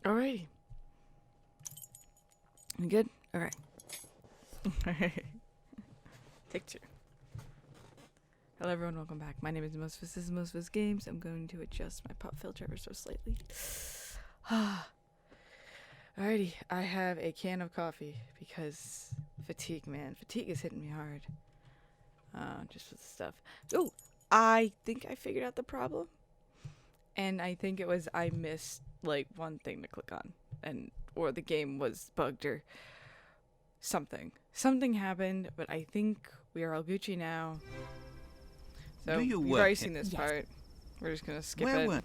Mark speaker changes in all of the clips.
Speaker 1: Alrighty. You good? Okay. Take two. Hello everyone, welcome back. My name is Mosifus. This is Mosifus Games. I'm going to adjust my pop filter ever so slightly. Alrighty, I have a can of coffee because fatigue, man. Fatigue is hitting me hard. Just with the stuff. Oh, I think I figured out the problem. And I think it was I missed like one thing to click on, or the game was bugged or something. Something happened, but I think we are all Gucci now. So you've already seen this part. We're just gonna skip it.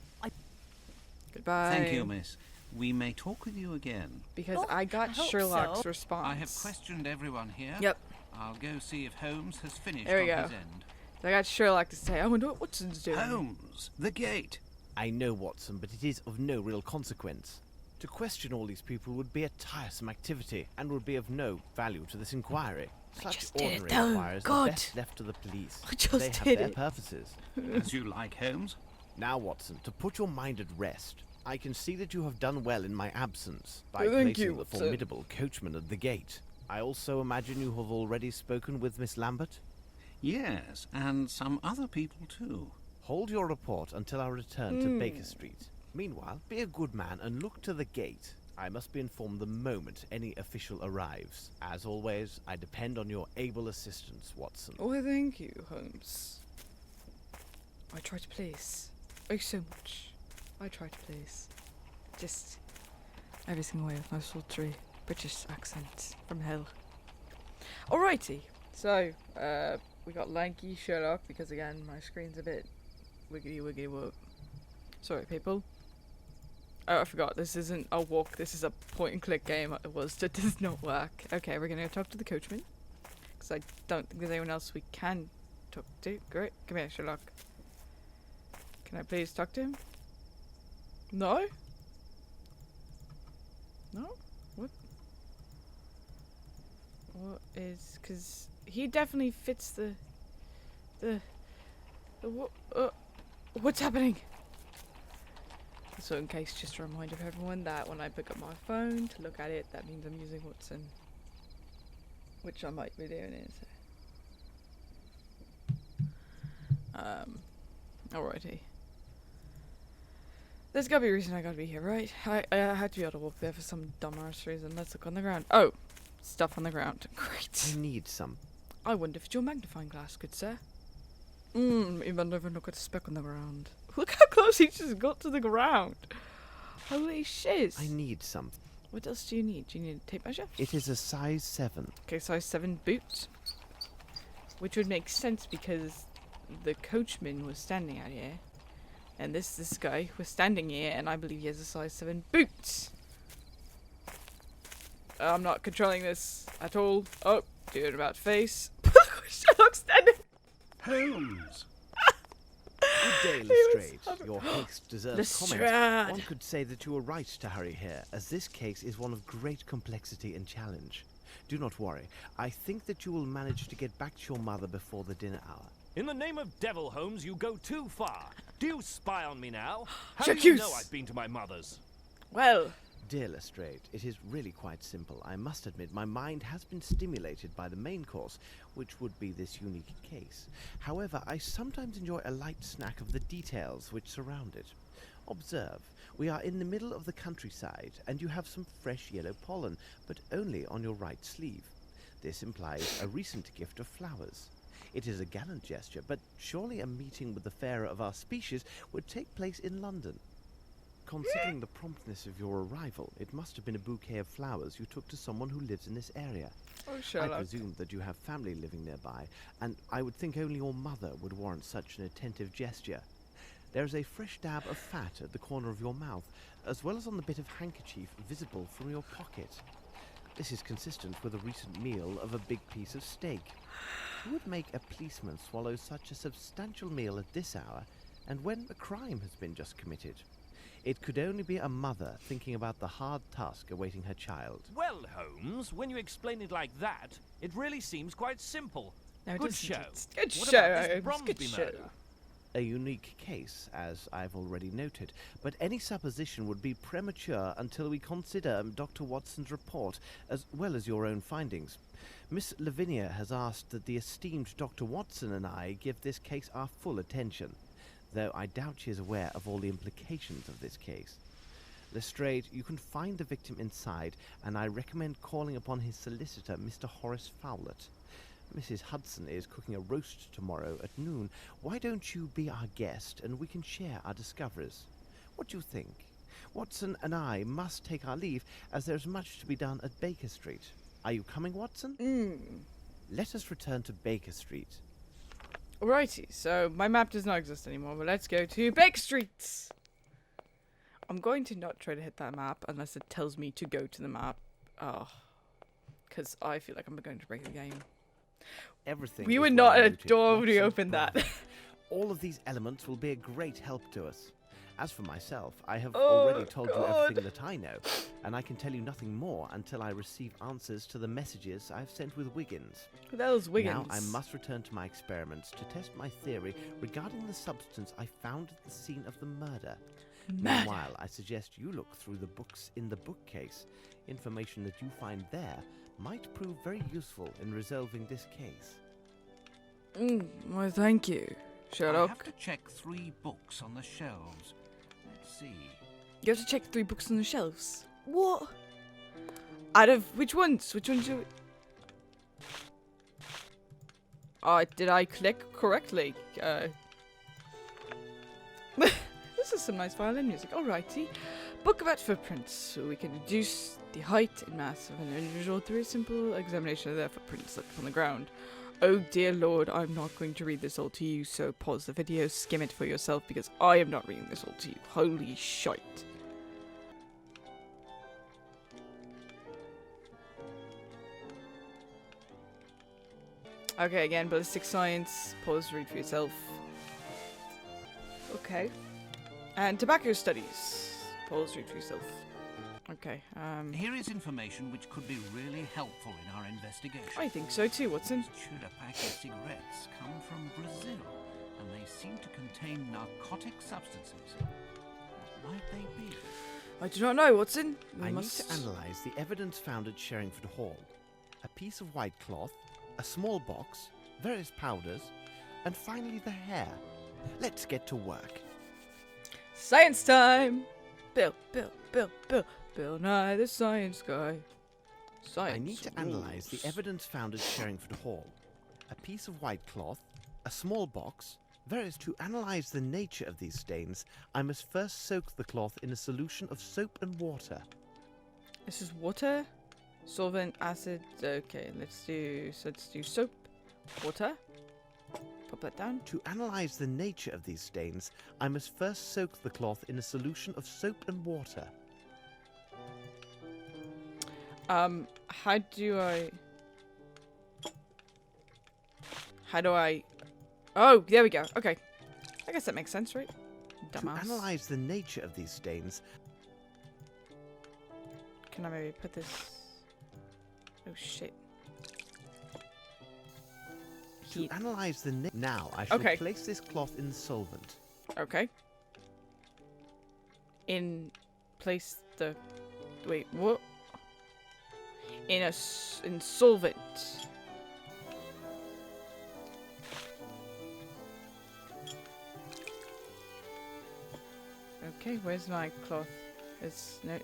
Speaker 1: Goodbye.
Speaker 2: Thank you, miss. We may talk with you again.
Speaker 1: Because I got Sherlock's response.
Speaker 2: I have questioned everyone here.
Speaker 1: Yep.
Speaker 2: I'll go see if Holmes has finished
Speaker 1: there we
Speaker 2: on
Speaker 1: go.
Speaker 2: his end.
Speaker 1: So I got Sherlock to say, I wonder what Watson's doing.
Speaker 2: Holmes, the gate.
Speaker 3: I know, Watson, but it is of no real consequence. To question all these people would be a tiresome activity and would be of no value to this inquiry. Such ordinary inquiries are best left to the police. They have their purposes.
Speaker 2: As you like, Holmes.
Speaker 3: Now, Watson, to put your mind at rest, I can see that you have done well in my absence by
Speaker 1: Thank
Speaker 3: placing
Speaker 1: you,
Speaker 3: the
Speaker 1: Watson.
Speaker 3: formidable coachman at the gate. I also imagine you have already spoken with Miss Lambert?
Speaker 2: Yes, and some other people too.
Speaker 3: Hold your report until our return to Baker Street. Meanwhile, be a good man and look to the gate. I must be informed the moment any official arrives. As always, I depend on your able assistance, Watson.
Speaker 1: Oh, thank you, Holmes. I try to place. Oh, so much. I try to place. Just every single way with my sultry British accent from hell. Alrighty. So, we got lanky Sherlock because again my screen's a bit wiggity wiggity whoop. Sorry, people. Oh, I forgot. This isn't a walk. This is a point and click game. It was. That does not work. Okay, we're gonna go talk to the coachman because I don't think there's anyone else we can talk to. Great. Come here, Sherlock. Can I please talk to him? No? No? What? What is... Because he definitely fits what's happening? So in case, just a reminder for everyone that when I pick up my phone to look at it, that means I'm using Watson. Which I might be doing it. Alrighty. There's gotta be a reason I gotta be here, right? I had to be able to walk there for some dumbass reason. Let's look on the ground. Oh! Stuff on the ground. Great.
Speaker 3: I need some.
Speaker 1: I wonder if it's your magnifying glass, good sir. Even never look at a speck on the ground. Look how close he just got to the ground. Holy shiz.
Speaker 3: I need some.
Speaker 1: What else do you need? Do you need a tape measure?
Speaker 3: It is a size 7.
Speaker 1: Okay, size 7 boots. Which would make sense because the coachman was standing out here. And this guy was standing here, and I believe he has a size 7 boots. I'm not controlling this at all. Oh, do it about face. Sherlock's standing.
Speaker 2: Holmes!
Speaker 3: Good day, Lestrade. Your haste deserves comment. One could say that you were right to hurry here, as this case is one of great complexity and challenge. Do not worry. I think that you will manage to get back to your mother before the dinner hour.
Speaker 4: In the name of devil, Holmes, you go too far. Do you spy on me now? How do
Speaker 1: J'accuse.
Speaker 4: you know I've been to my mother's?
Speaker 1: Well,
Speaker 3: Dear Lestrade, it is really quite simple. I must admit my mind has been stimulated by the main course, which would be this unique case. However, I sometimes enjoy a light snack of the details which surround it. Observe, we are in the middle of the countryside, and you have some fresh yellow pollen, but only on your right sleeve. This implies a recent gift of flowers. It is a gallant gesture, but surely a meeting with the fairer of our species would take place in London. Considering the promptness of your arrival, it must have been a bouquet of flowers you took to someone who lives in this area.
Speaker 1: oh Sherlock.
Speaker 3: I presume that you have family living nearby, and I would think only your mother would warrant such an attentive gesture. There is a fresh dab of fat at the corner of your mouth, as well as on the bit of handkerchief visible from your pocket. This is consistent with a recent meal of a big piece of steak. Who would make a policeman swallow such a substantial meal at this hour, and when a crime has been just committed? It could only be a mother thinking about the hard task awaiting her child.
Speaker 4: Well, Holmes, when you explain it like that, it really seems quite simple.
Speaker 1: No, it
Speaker 4: Good
Speaker 1: doesn't.
Speaker 4: show.
Speaker 1: It's good
Speaker 4: What
Speaker 1: show.
Speaker 4: about this
Speaker 1: Holmes.
Speaker 4: Bromsby
Speaker 1: Good show.
Speaker 4: murder?
Speaker 3: a unique case, as I've already noted, but any supposition would be premature until we consider Dr. Watson's report, as well as your own findings. Miss Lavinia has asked that the esteemed Dr. Watson and I give this case our full attention, though I doubt she is aware of all the implications of this case. Lestrade, you can find the victim inside, and I recommend calling upon his solicitor, Mr. Horace Fowlett. Mrs. Hudson is cooking a roast tomorrow at noon. Why don't you be our guest, and we can share our discoveries? What do you think? Watson and I must take our leave, as there's much to be done at Baker Street. Are you coming, Watson? Let us return to Baker Street.
Speaker 1: Alrighty, so my map does not exist anymore, but let's go to Baker Street! I'm going to not try to hit that map unless it tells me to go to the map. Oh. Because I feel like I'm going to break the game.
Speaker 3: Everything
Speaker 1: We
Speaker 3: is
Speaker 1: were
Speaker 3: well
Speaker 1: not at a
Speaker 3: noted.
Speaker 1: door when we
Speaker 3: Watson,
Speaker 1: opened that.
Speaker 3: bravo. All of these elements will be a great help to us. As for myself, I have
Speaker 1: Oh,
Speaker 3: already told you
Speaker 1: God.
Speaker 3: everything that I know, and I can tell you nothing more until I receive answers to the messages I've sent with Wiggins.
Speaker 1: Who the hell's Wiggins?
Speaker 3: Now I must return to my experiments to test my theory regarding the substance I found at the scene of the murder. Meanwhile, I suggest you look through the books in the bookcase. Information that you find there might prove very useful in resolving this case.
Speaker 1: Well, thank you,
Speaker 2: I
Speaker 1: Sherlock.
Speaker 2: have to check 3 books on the shelves. Let's see.
Speaker 1: You have to check 3 books on the shelves. What? Out of which ones? Which ones do? Did I click correctly? This is some nice violin music. Alrighty. Book about footprints. So we can deduce the height and mass of an individual through a simple examination of their footprints left on the ground. Oh dear lord, I'm not going to read this all to you, so pause the video, skim it for yourself, because I am not reading this all to you. Holy shite. Okay, again, ballistic science. Pause, read for yourself. Okay. And tobacco studies. Pause, read for yourself. Okay,
Speaker 2: Here is information which could be really helpful in our investigation.
Speaker 1: I think so too, Watson.
Speaker 2: Chulapaque cigarettes come from Brazil, and they seem to contain narcotic substances. What might they be?
Speaker 1: I do not know, Watson. We
Speaker 3: I
Speaker 1: must
Speaker 3: need to analyze the evidence found at Sherringford Hall. A piece of white cloth, a small box, various powders, and finally the hair. Let's get to work.
Speaker 1: Science time! Bill. Bill Nye the Science Guy. Science
Speaker 3: I need to analyze the evidence found at Sherringford Hall. A piece of white cloth, a small box, various. To analyze the nature of these stains, I must first soak the cloth in a solution of soap and water.
Speaker 1: This is water, solvent, acid. Okay, let's do soap, water. Pop that down.
Speaker 3: To analyze the nature of these stains, I must first soak the cloth in a solution of soap and water.
Speaker 1: How do I... Oh, there we go. Okay. I guess that makes sense, right? Dumbass.
Speaker 3: To analyze the nature of these stains,
Speaker 1: Can I maybe put this... Oh, shit.
Speaker 3: to analyze the now I shall
Speaker 1: Okay.
Speaker 3: place this cloth in the solvent.
Speaker 1: Okay. In place the... Wait, what? In solvent. Okay, where's my cloth? It's no.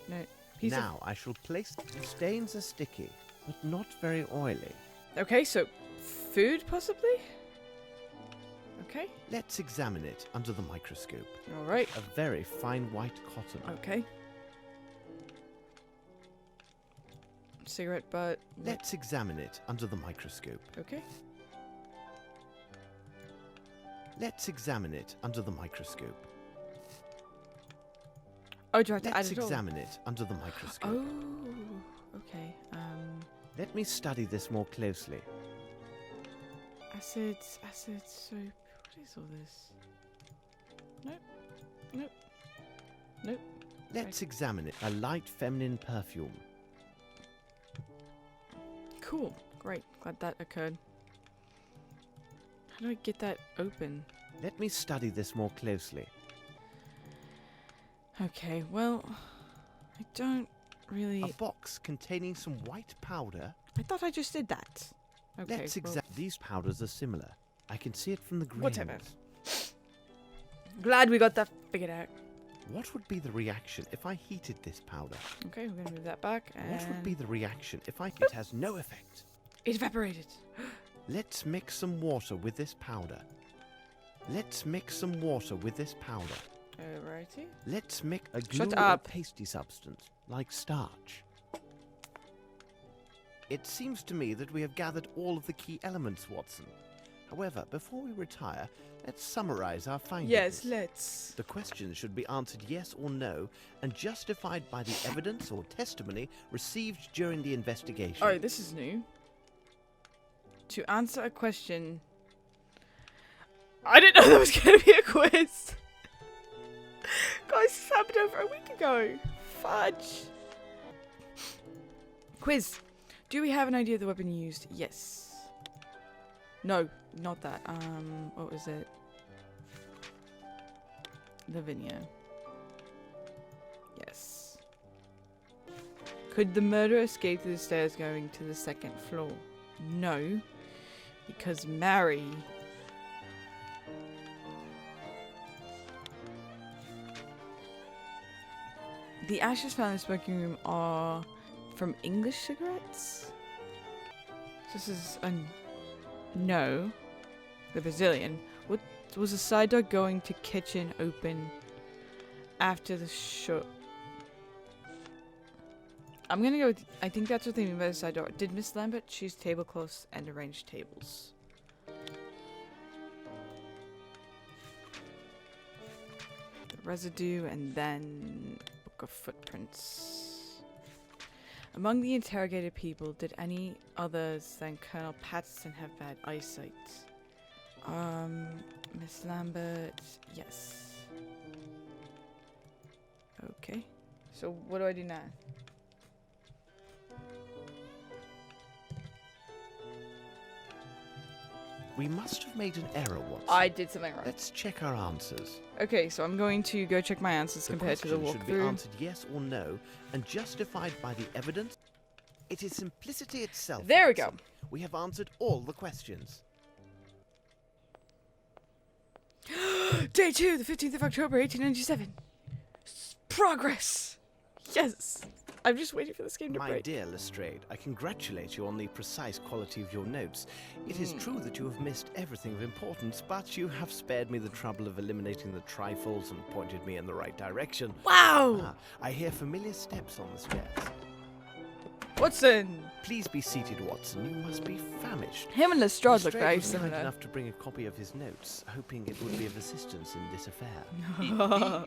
Speaker 1: Piece
Speaker 3: Now I shall place. The stains are sticky, but not very oily.
Speaker 1: Okay, so food possibly. Okay.
Speaker 3: Let's examine it under the microscope.
Speaker 1: All right.
Speaker 3: A very fine white cotton.
Speaker 1: Okay. Cigarette butt.
Speaker 3: Let's examine it under the microscope.
Speaker 1: Okay.
Speaker 3: Let's examine it under the microscope.
Speaker 1: Oh, do I have to add
Speaker 3: Let's
Speaker 1: it all?
Speaker 3: examine it under the microscope.
Speaker 1: Oh. Okay.
Speaker 3: Let me study this more closely.
Speaker 1: Acid, soap. What is all this? Nope.
Speaker 3: Let's examine it. A light feminine perfume.
Speaker 1: Cool. Great. Glad that occurred. How do I get that open?
Speaker 3: Let me study this more closely.
Speaker 1: Okay, well, I don't really...
Speaker 3: A box containing some white powder.
Speaker 1: I thought I just did that. Okay,
Speaker 3: Let's
Speaker 1: well,
Speaker 3: examine. These powders are similar. I can see it from the grains.
Speaker 1: Whatever. Glad we got that figured out.
Speaker 3: What would be the reaction if I heated this powder?
Speaker 1: Okay, we're gonna move that back. And
Speaker 3: What would be the reaction if I... It has no effect.
Speaker 1: It evaporated.
Speaker 3: Let's mix some water with this powder. Let's mix some water with this powder.
Speaker 1: Alrighty.
Speaker 3: Let's mix a glue
Speaker 1: Shut
Speaker 3: or
Speaker 1: up.
Speaker 3: pasty substance, like starch. It seems to me that we have gathered all of the key elements, Watson. However, before we retire, let's summarize our findings.
Speaker 1: Yes, let's.
Speaker 3: The questions should be answered yes or no, and justified by the evidence or testimony received during the investigation.
Speaker 1: Oh, this is new. To answer a question... I didn't know there was going to be a quiz. Guys, this happened over a week ago. Fudge. Quiz. Do we have an idea of the weapon used? Yes. No, not that. What was it? Lavinia. Yes. Could the murderer escape through the stairs going to the second floor? No. Because Mary... The ashes found in the smoking room are from English cigarettes? This is a no. The Brazilian. What was the side door going to kitchen open after the shut? I'm gonna go with, I think that's what they mean by the side door. Did Miss Lambert choose tablecloths and arrange tables? The residue and then book of footprints. Among the interrogated people, did any others than Colonel Patterson have bad eyesight? Miss Lambert, yes. Okay. So what do I do now?
Speaker 3: We must have made an error, Watson.
Speaker 1: I did something wrong.
Speaker 3: Let's check our answers.
Speaker 1: Okay, so I'm going to go check my answers compared to the
Speaker 3: question should be
Speaker 1: walkthrough.
Speaker 3: answered yes or no, and justified by the evidence. It is simplicity itself.
Speaker 1: There we go.
Speaker 3: Watson. We have answered all the questions.
Speaker 1: Day 2, the 15th of October, 1897. Progress! Yes! I'm just waiting for this game to
Speaker 3: My
Speaker 1: break.
Speaker 3: dear Lestrade, I congratulate you on the precise quality of your notes. It is true that you have missed everything of importance, but you have spared me the trouble of eliminating the trifles and pointed me in the right direction.
Speaker 1: Wow!
Speaker 3: Ah, I hear familiar steps on the stairs.
Speaker 1: Watson!
Speaker 3: Please be seated, Watson. You must be famished.
Speaker 1: Him and Lestrade look
Speaker 3: Lestrade
Speaker 1: very
Speaker 3: was kind
Speaker 1: similar.
Speaker 3: enough to bring a copy of his notes, hoping it would be of assistance in this affair.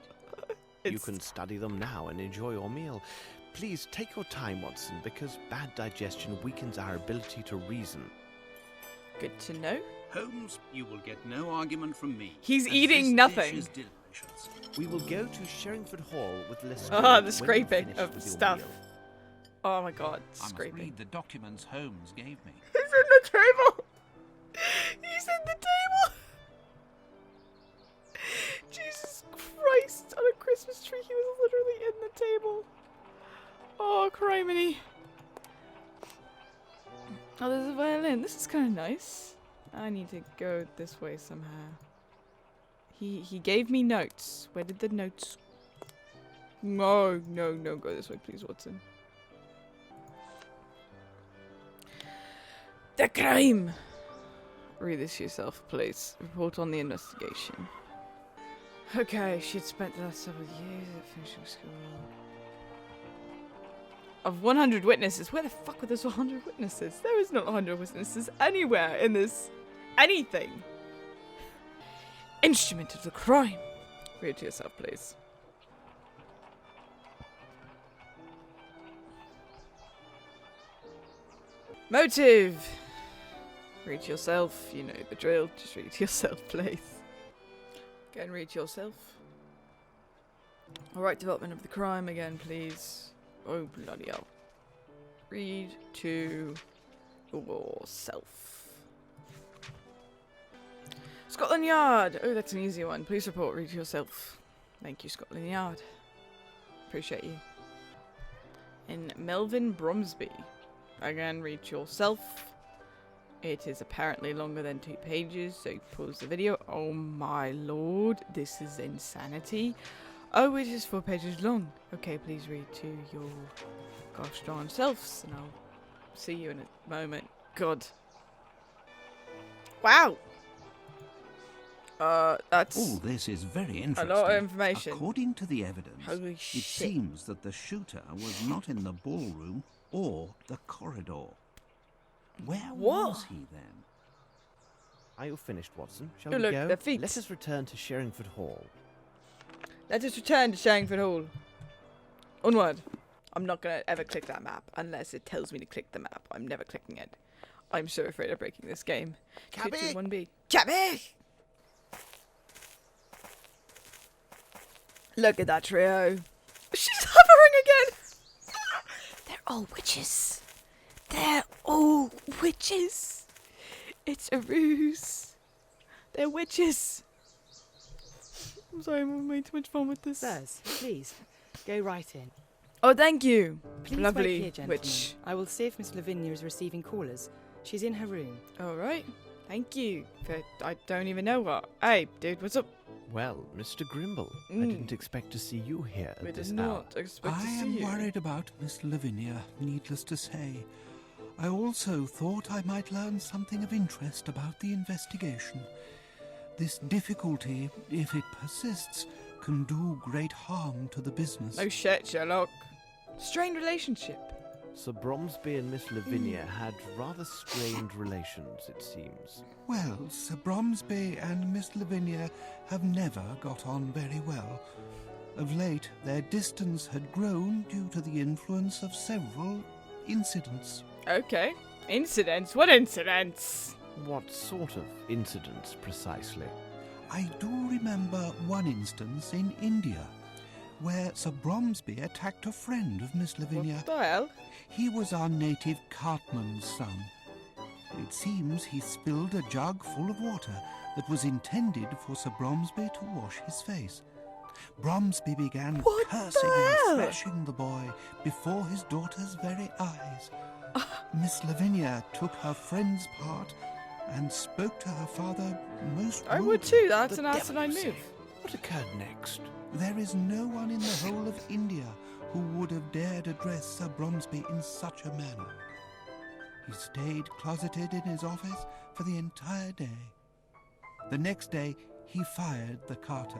Speaker 3: You can study them now and enjoy your meal. Please take your time, Watson, because bad digestion weakens our ability to reason.
Speaker 1: Good to know.
Speaker 2: Holmes, you will get no argument from me.
Speaker 1: He's
Speaker 2: as
Speaker 1: eating
Speaker 2: this
Speaker 1: nothing.
Speaker 2: dish is delicious.
Speaker 3: We will go to Sherringford Hall with Lestrade.
Speaker 1: Ah,
Speaker 3: when
Speaker 1: the
Speaker 3: you
Speaker 1: scraping
Speaker 3: finish
Speaker 1: of
Speaker 3: with your
Speaker 1: stuff.
Speaker 3: meal.
Speaker 1: Oh my god,
Speaker 2: I must
Speaker 1: scraping.
Speaker 2: read the documents Holmes gave me.
Speaker 1: He's in the table! He's in the table! Jesus Christ, on a Christmas tree he was literally in the table. Oh, criminy. Oh, there's a violin. This is kind of nice. I need to go this way somehow. He gave me notes. Where did the notes... No, go this way, please, Watson. The crime! Read this yourself, please. Report on the investigation. Okay, she'd spent the last several years at finishing school. Of 100 witnesses. Where the fuck were those 100 witnesses? There is not 100 witnesses anywhere in this anything. Instrument of the crime. Read it to yourself, please. Motive. Read to yourself. You know the drill. Just read to yourself, please. Again, read to yourself. Alright, development of the crime again, please. Oh, bloody hell. Read to yourself. Scotland Yard. Oh, that's an easy one. Police report. Read yourself. Thank you, Scotland Yard. Appreciate you. In Melvin Bromsby. Again, read yourself. It is apparently longer than 2 pages, so pause the video. Oh my lord, this is insanity. Oh, it is 4 pages long. Okay, please read to your gosh darn selves, and I'll see you in a moment. God. Wow. That's
Speaker 2: All this is very interesting.
Speaker 1: a lot of information.
Speaker 2: According to the evidence,
Speaker 1: Holy
Speaker 2: it
Speaker 1: shit.
Speaker 2: seems that the shooter was not in the ballroom or the corridor. Where
Speaker 1: What?
Speaker 2: was he then?
Speaker 3: Are you finished, Watson? Shall
Speaker 1: Oh,
Speaker 3: we
Speaker 1: look,
Speaker 3: go?
Speaker 1: their feet.
Speaker 3: Let us return to Sherringford Hall.
Speaker 1: Let us return to Sherringford Hall. Onward. I'm not going to ever click that map unless it tells me to click the map. I'm never clicking it. I'm so afraid of breaking this game.
Speaker 3: Cabby!
Speaker 1: 221B. Cabby! Look at that trio. She's hovering again. They're all witches. They're all witches. It's a ruse. They're witches. I'm sorry, I'm making too much fun with this.
Speaker 5: Sirs, please, go right in.
Speaker 1: Oh, thank you.
Speaker 5: Please
Speaker 1: Lovely
Speaker 5: wait here, gentlemen.
Speaker 1: witch.
Speaker 5: I will see if Miss Lavinia is receiving callers. She's in her room.
Speaker 1: All right. Thank you. For I don't even know what. Hey, dude, what's up?
Speaker 3: Well, Mr. Grimble, I
Speaker 1: Mm.
Speaker 3: didn't expect to see you here
Speaker 1: We
Speaker 3: at
Speaker 1: did
Speaker 3: this hour.
Speaker 1: not expect to
Speaker 2: I
Speaker 1: see
Speaker 2: am
Speaker 1: you.
Speaker 2: worried about Miss Lavinia, needless to say. I also thought I might learn something of interest about the investigation. This difficulty, if it persists, can do great harm to the business.
Speaker 1: Oh shit, Sherlock. Strained relationship.
Speaker 3: Sir Bromsby and Miss Lavinia had rather strained relations, it seems.
Speaker 2: Well, Sir Bromsby and Miss Lavinia have never got on very well. Of late, their distance had grown due to the influence of several incidents.
Speaker 1: Okay. Incidents? What incidents?
Speaker 3: What sort of incidents, precisely?
Speaker 2: I do remember one instance in India, where Sir Bromsby attacked a friend of Miss Lavinia.
Speaker 1: What the hell?
Speaker 2: He was our native cartman's son. It seems he spilled a jug full of water that was intended for Sir Bromsby to wash his face. Bromsby began
Speaker 1: What
Speaker 2: cursing
Speaker 1: the hell?
Speaker 2: and thrashing the boy before his daughter's very eyes. Miss Lavinia took her friend's part and spoke to her father most
Speaker 1: I
Speaker 2: rudely.
Speaker 1: would too. That's
Speaker 3: The
Speaker 1: an
Speaker 3: devil,
Speaker 1: asinine
Speaker 3: you say?
Speaker 1: move.
Speaker 3: What occurred next?
Speaker 2: There is no one in the whole of India who would have dared address Sir Bromsby in such a manner. He stayed closeted in his office for the entire day. The next day, he fired the carter.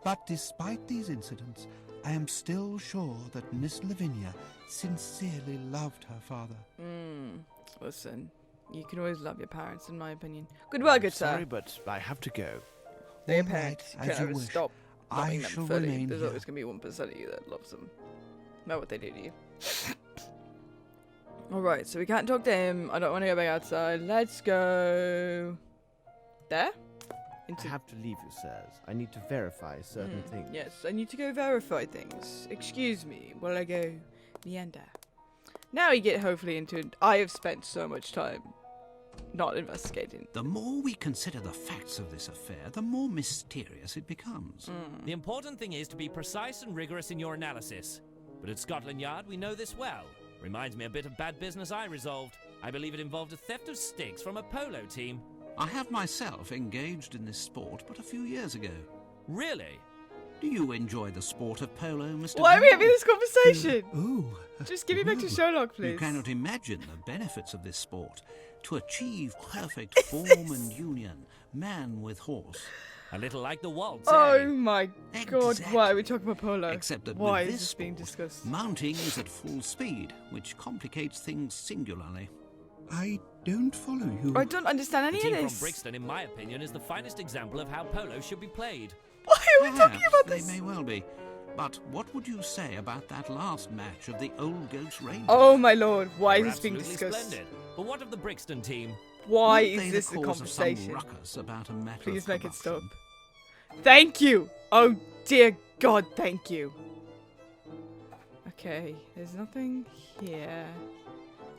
Speaker 2: But despite these incidents, I am still sure that Miss Lavinia sincerely loved her father.
Speaker 1: Listen, you can always love your parents, in my opinion. Good work, good
Speaker 3: Sorry,
Speaker 1: sir.
Speaker 3: but I have to go.
Speaker 1: They're your
Speaker 2: All
Speaker 1: parents.
Speaker 2: right,
Speaker 1: You
Speaker 2: as
Speaker 1: can't
Speaker 2: you
Speaker 1: ever
Speaker 2: wish.
Speaker 1: stop
Speaker 2: I
Speaker 1: loving them
Speaker 2: shall
Speaker 1: fully.
Speaker 2: remain
Speaker 1: There's
Speaker 2: here.
Speaker 1: always going to be 1% of you that loves them. Know what they do to you. Alright, so we can't talk to him. I don't want to go back outside. Let's go... There?
Speaker 3: I have to leave you, sirs. I need to verify certain things.
Speaker 1: Yes, I need to go verify things. Excuse me while I go meander. Now we get hopefully into... I have spent so much time not investigating.
Speaker 2: The more we consider the facts of this affair, the more mysterious it becomes.
Speaker 4: The important thing is to be precise and rigorous in your analysis. But at Scotland Yard, we know this well. Reminds me a bit of bad business I resolved. I believe it involved a theft of sticks from a polo team.
Speaker 2: I have myself engaged in this sport but a few years ago.
Speaker 4: Really?
Speaker 2: Do you enjoy the sport of polo, Mr.
Speaker 1: Why are we
Speaker 2: Grimble?
Speaker 1: having this conversation?
Speaker 2: Oh.
Speaker 1: Just give me back to Sherlock, please.
Speaker 2: You cannot imagine the benefits of this sport. To achieve perfect form and union, man with horse.
Speaker 4: A little like the waltz,
Speaker 1: Oh
Speaker 4: eh?
Speaker 1: my god,
Speaker 2: Exactly.
Speaker 1: why are we talking about polo?
Speaker 2: Except that
Speaker 1: Why
Speaker 2: with
Speaker 1: is
Speaker 2: this
Speaker 1: this being
Speaker 2: sport,
Speaker 1: discussed?
Speaker 2: mounting is at full speed, which complicates things singularly. I don't follow you.
Speaker 1: I don't understand
Speaker 4: The
Speaker 1: any
Speaker 4: team
Speaker 1: of
Speaker 4: from
Speaker 1: this.
Speaker 4: Brixton, in my opinion, is the finest example of how polo should be played.
Speaker 1: Why are we talking about
Speaker 2: They
Speaker 1: this?
Speaker 2: may well be. But what would you say about that last match of the Old Goats Rangers?
Speaker 1: Oh my lord, why
Speaker 4: They
Speaker 1: is
Speaker 4: were
Speaker 1: this being
Speaker 4: absolutely
Speaker 1: discussed?
Speaker 4: splendid. But what of the Brixton team?
Speaker 1: Why
Speaker 2: Weren't they
Speaker 1: is this
Speaker 2: the
Speaker 1: a
Speaker 2: cause of some
Speaker 1: conversation?
Speaker 2: ruckus about a matter
Speaker 1: Please
Speaker 2: of
Speaker 1: make it stop.
Speaker 2: corruption?
Speaker 1: Thank you! Oh dear god, thank you. Okay, there's nothing here.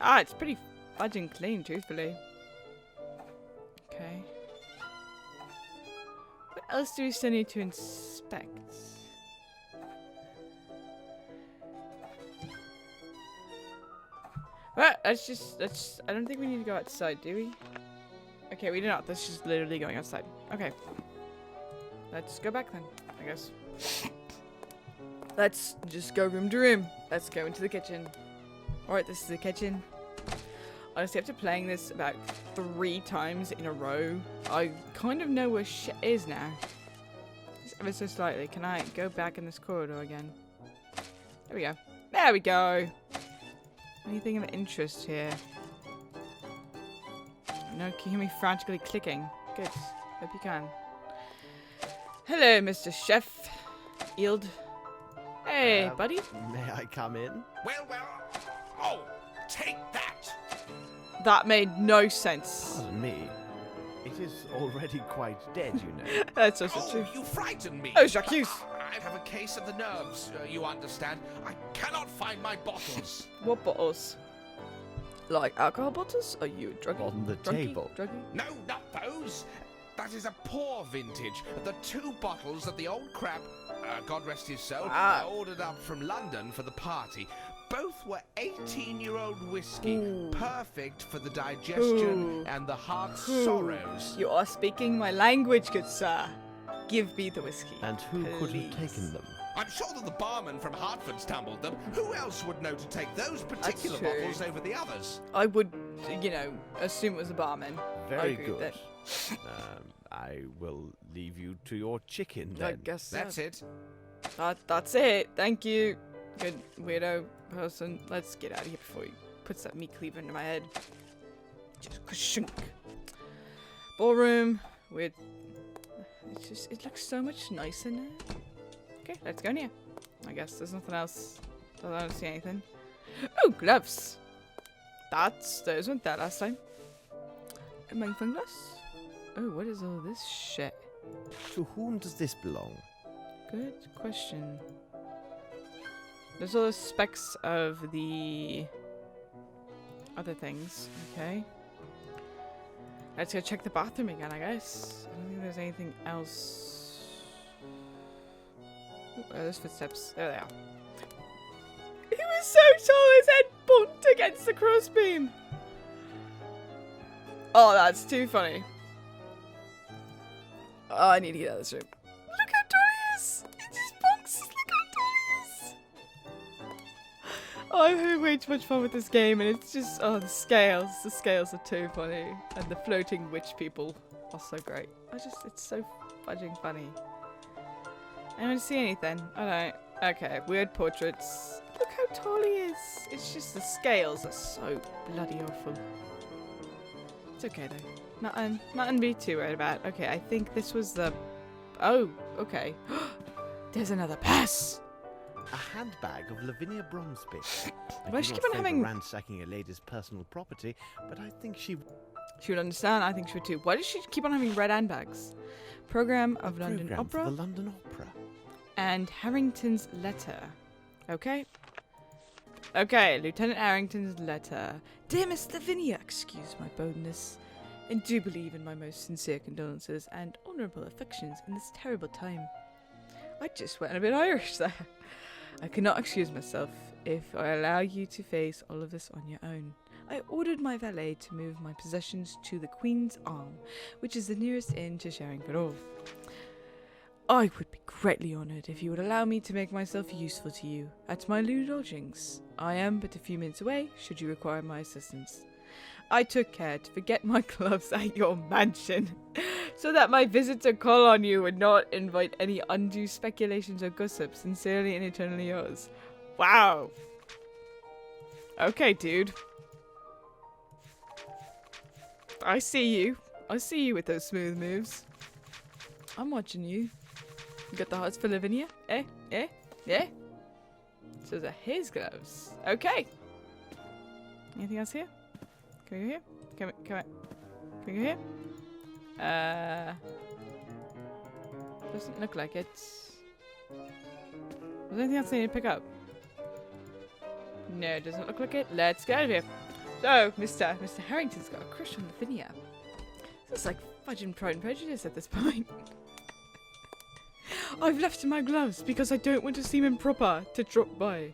Speaker 1: Ah, it's pretty fudging clean, truthfully. Okay. else do we still need to inspect? Well, I don't think we need to go outside, do we? Okay, we do not. That's just literally going outside. Okay. Let's go back then, I guess. Let's just go room to room. Let's go into the kitchen. Alright, this is the kitchen. Honestly, after playing this about 3 times in a row, I kind of know where shit is now. Just ever so slightly. Can I go back in this corridor again? There we go. There we go! Anything of interest here? No, can you hear me frantically clicking? Good. Hope you can. Hello, Mr. Chef. Yield. Hey, buddy.
Speaker 3: May I come in?
Speaker 6: Well, oh, take that!
Speaker 1: That made no sense.
Speaker 3: Pardon me. It is already quite dead, you know.
Speaker 1: That's also
Speaker 6: Oh,
Speaker 1: true.
Speaker 6: you frightened me!
Speaker 1: Oh, Jacques!
Speaker 6: I have a case of the nerves, you understand. I cannot find my bottles.
Speaker 1: What bottles? Like alcohol bottles? Are you a druggie?
Speaker 3: On the
Speaker 1: Drunkie?
Speaker 3: table.
Speaker 1: Druggie?
Speaker 6: No, not those. That is a poor vintage. The 2 bottles that the old crab, God rest his soul, ordered up from London for the party. Both were 18-year-old whiskey, perfect for the digestion and the heart sorrows.
Speaker 1: You are speaking my language, good sir. Give me the whiskey.
Speaker 3: And who could
Speaker 1: please.
Speaker 3: have taken them?
Speaker 6: I'm sure that the barman from Hartford stumbled them. Who else would know to take those particular
Speaker 1: true.
Speaker 6: bottles over the others?
Speaker 1: I would, assume it was a barman. I
Speaker 3: Very
Speaker 1: agree with
Speaker 3: good.
Speaker 1: that.
Speaker 3: I will leave you to your chicken then.
Speaker 1: I guess so.
Speaker 6: That's it.
Speaker 1: That's it. Thank you. Good weirdo person. Let's get out of here before he puts that meat cleaver into my head. Just ka-shunk. Ballroom with... it looks so much nicer now. Okay, let's go in here. I guess there's nothing else. I don't see anything. Oh, gloves. Those weren't there last time. A magnifying glass. Oh, what is all this shit?
Speaker 3: To whom does this belong?
Speaker 1: Good question. There's all the specs of the other things. Okay. Let's go check the bathroom again, I guess. I don't think there's anything else. Ooh, oh, there's footsteps. There they are. He was so tall, his head bumped against the crossbeam. Oh, that's too funny. Oh, I need to get out of this room. Look how tall he is! He just bonks! Look how tall he is! Oh, I'm having way too much fun with this game, and it's just, the scales. The scales are too funny. And the floating witch people are so great. It's so fudging funny. I don't see anything. I don't. Okay, weird portraits. Look how tall he is. It's just the scales are so bloody awful. It's okay though. Nothing to be too worried about. Okay, I think this was the... Oh, okay. There's another pass!
Speaker 3: A handbag of Lavinia Bromsby.
Speaker 1: Why
Speaker 3: I
Speaker 1: she
Speaker 3: do
Speaker 1: keep
Speaker 3: not
Speaker 1: on
Speaker 3: favour
Speaker 1: having-
Speaker 3: ransacking a lady's personal property, but I think she...
Speaker 1: She would understand. I think she would too. Why does she keep on having red handbags? Program of London
Speaker 3: Programme for
Speaker 1: Opera
Speaker 3: the London Opera.
Speaker 1: and Harrington's letter. Okay. Okay, Lieutenant Harrington's letter. Dear Miss Lavinia, excuse my boldness, and do believe in my most sincere condolences and honourable affections in this terrible time. I just went a bit Irish there. I cannot excuse myself if I allow you to face all of this on your own. I ordered my valet to move my possessions to the Queen's Arm, which is the nearest inn to Sherringford Hall. I would be greatly honoured if you would allow me to make myself useful to you at my new lodgings. I am but a few minutes away, should you require my assistance. I took care to forget my gloves at your mansion, so that my visit to call on you would not invite any undue speculations or gossip. Sincerely and eternally yours. Wow. Okay, dude. I see you. I see you with those smooth moves. I'm watching you. You got the hearts for Lavinia? Eh? Eh? Yeah? So those are his gloves. Okay. Anything else here? Can we go here? Can we go here? Doesn't look like it. Is there anything else I need to pick up? No, it doesn't look like it. Let's get out of here. So, Mr. Harrington's got a crush on Lavinia. This is like fudging Pride and Prejudice at this point. I've left my gloves because I don't want to seem improper to drop by.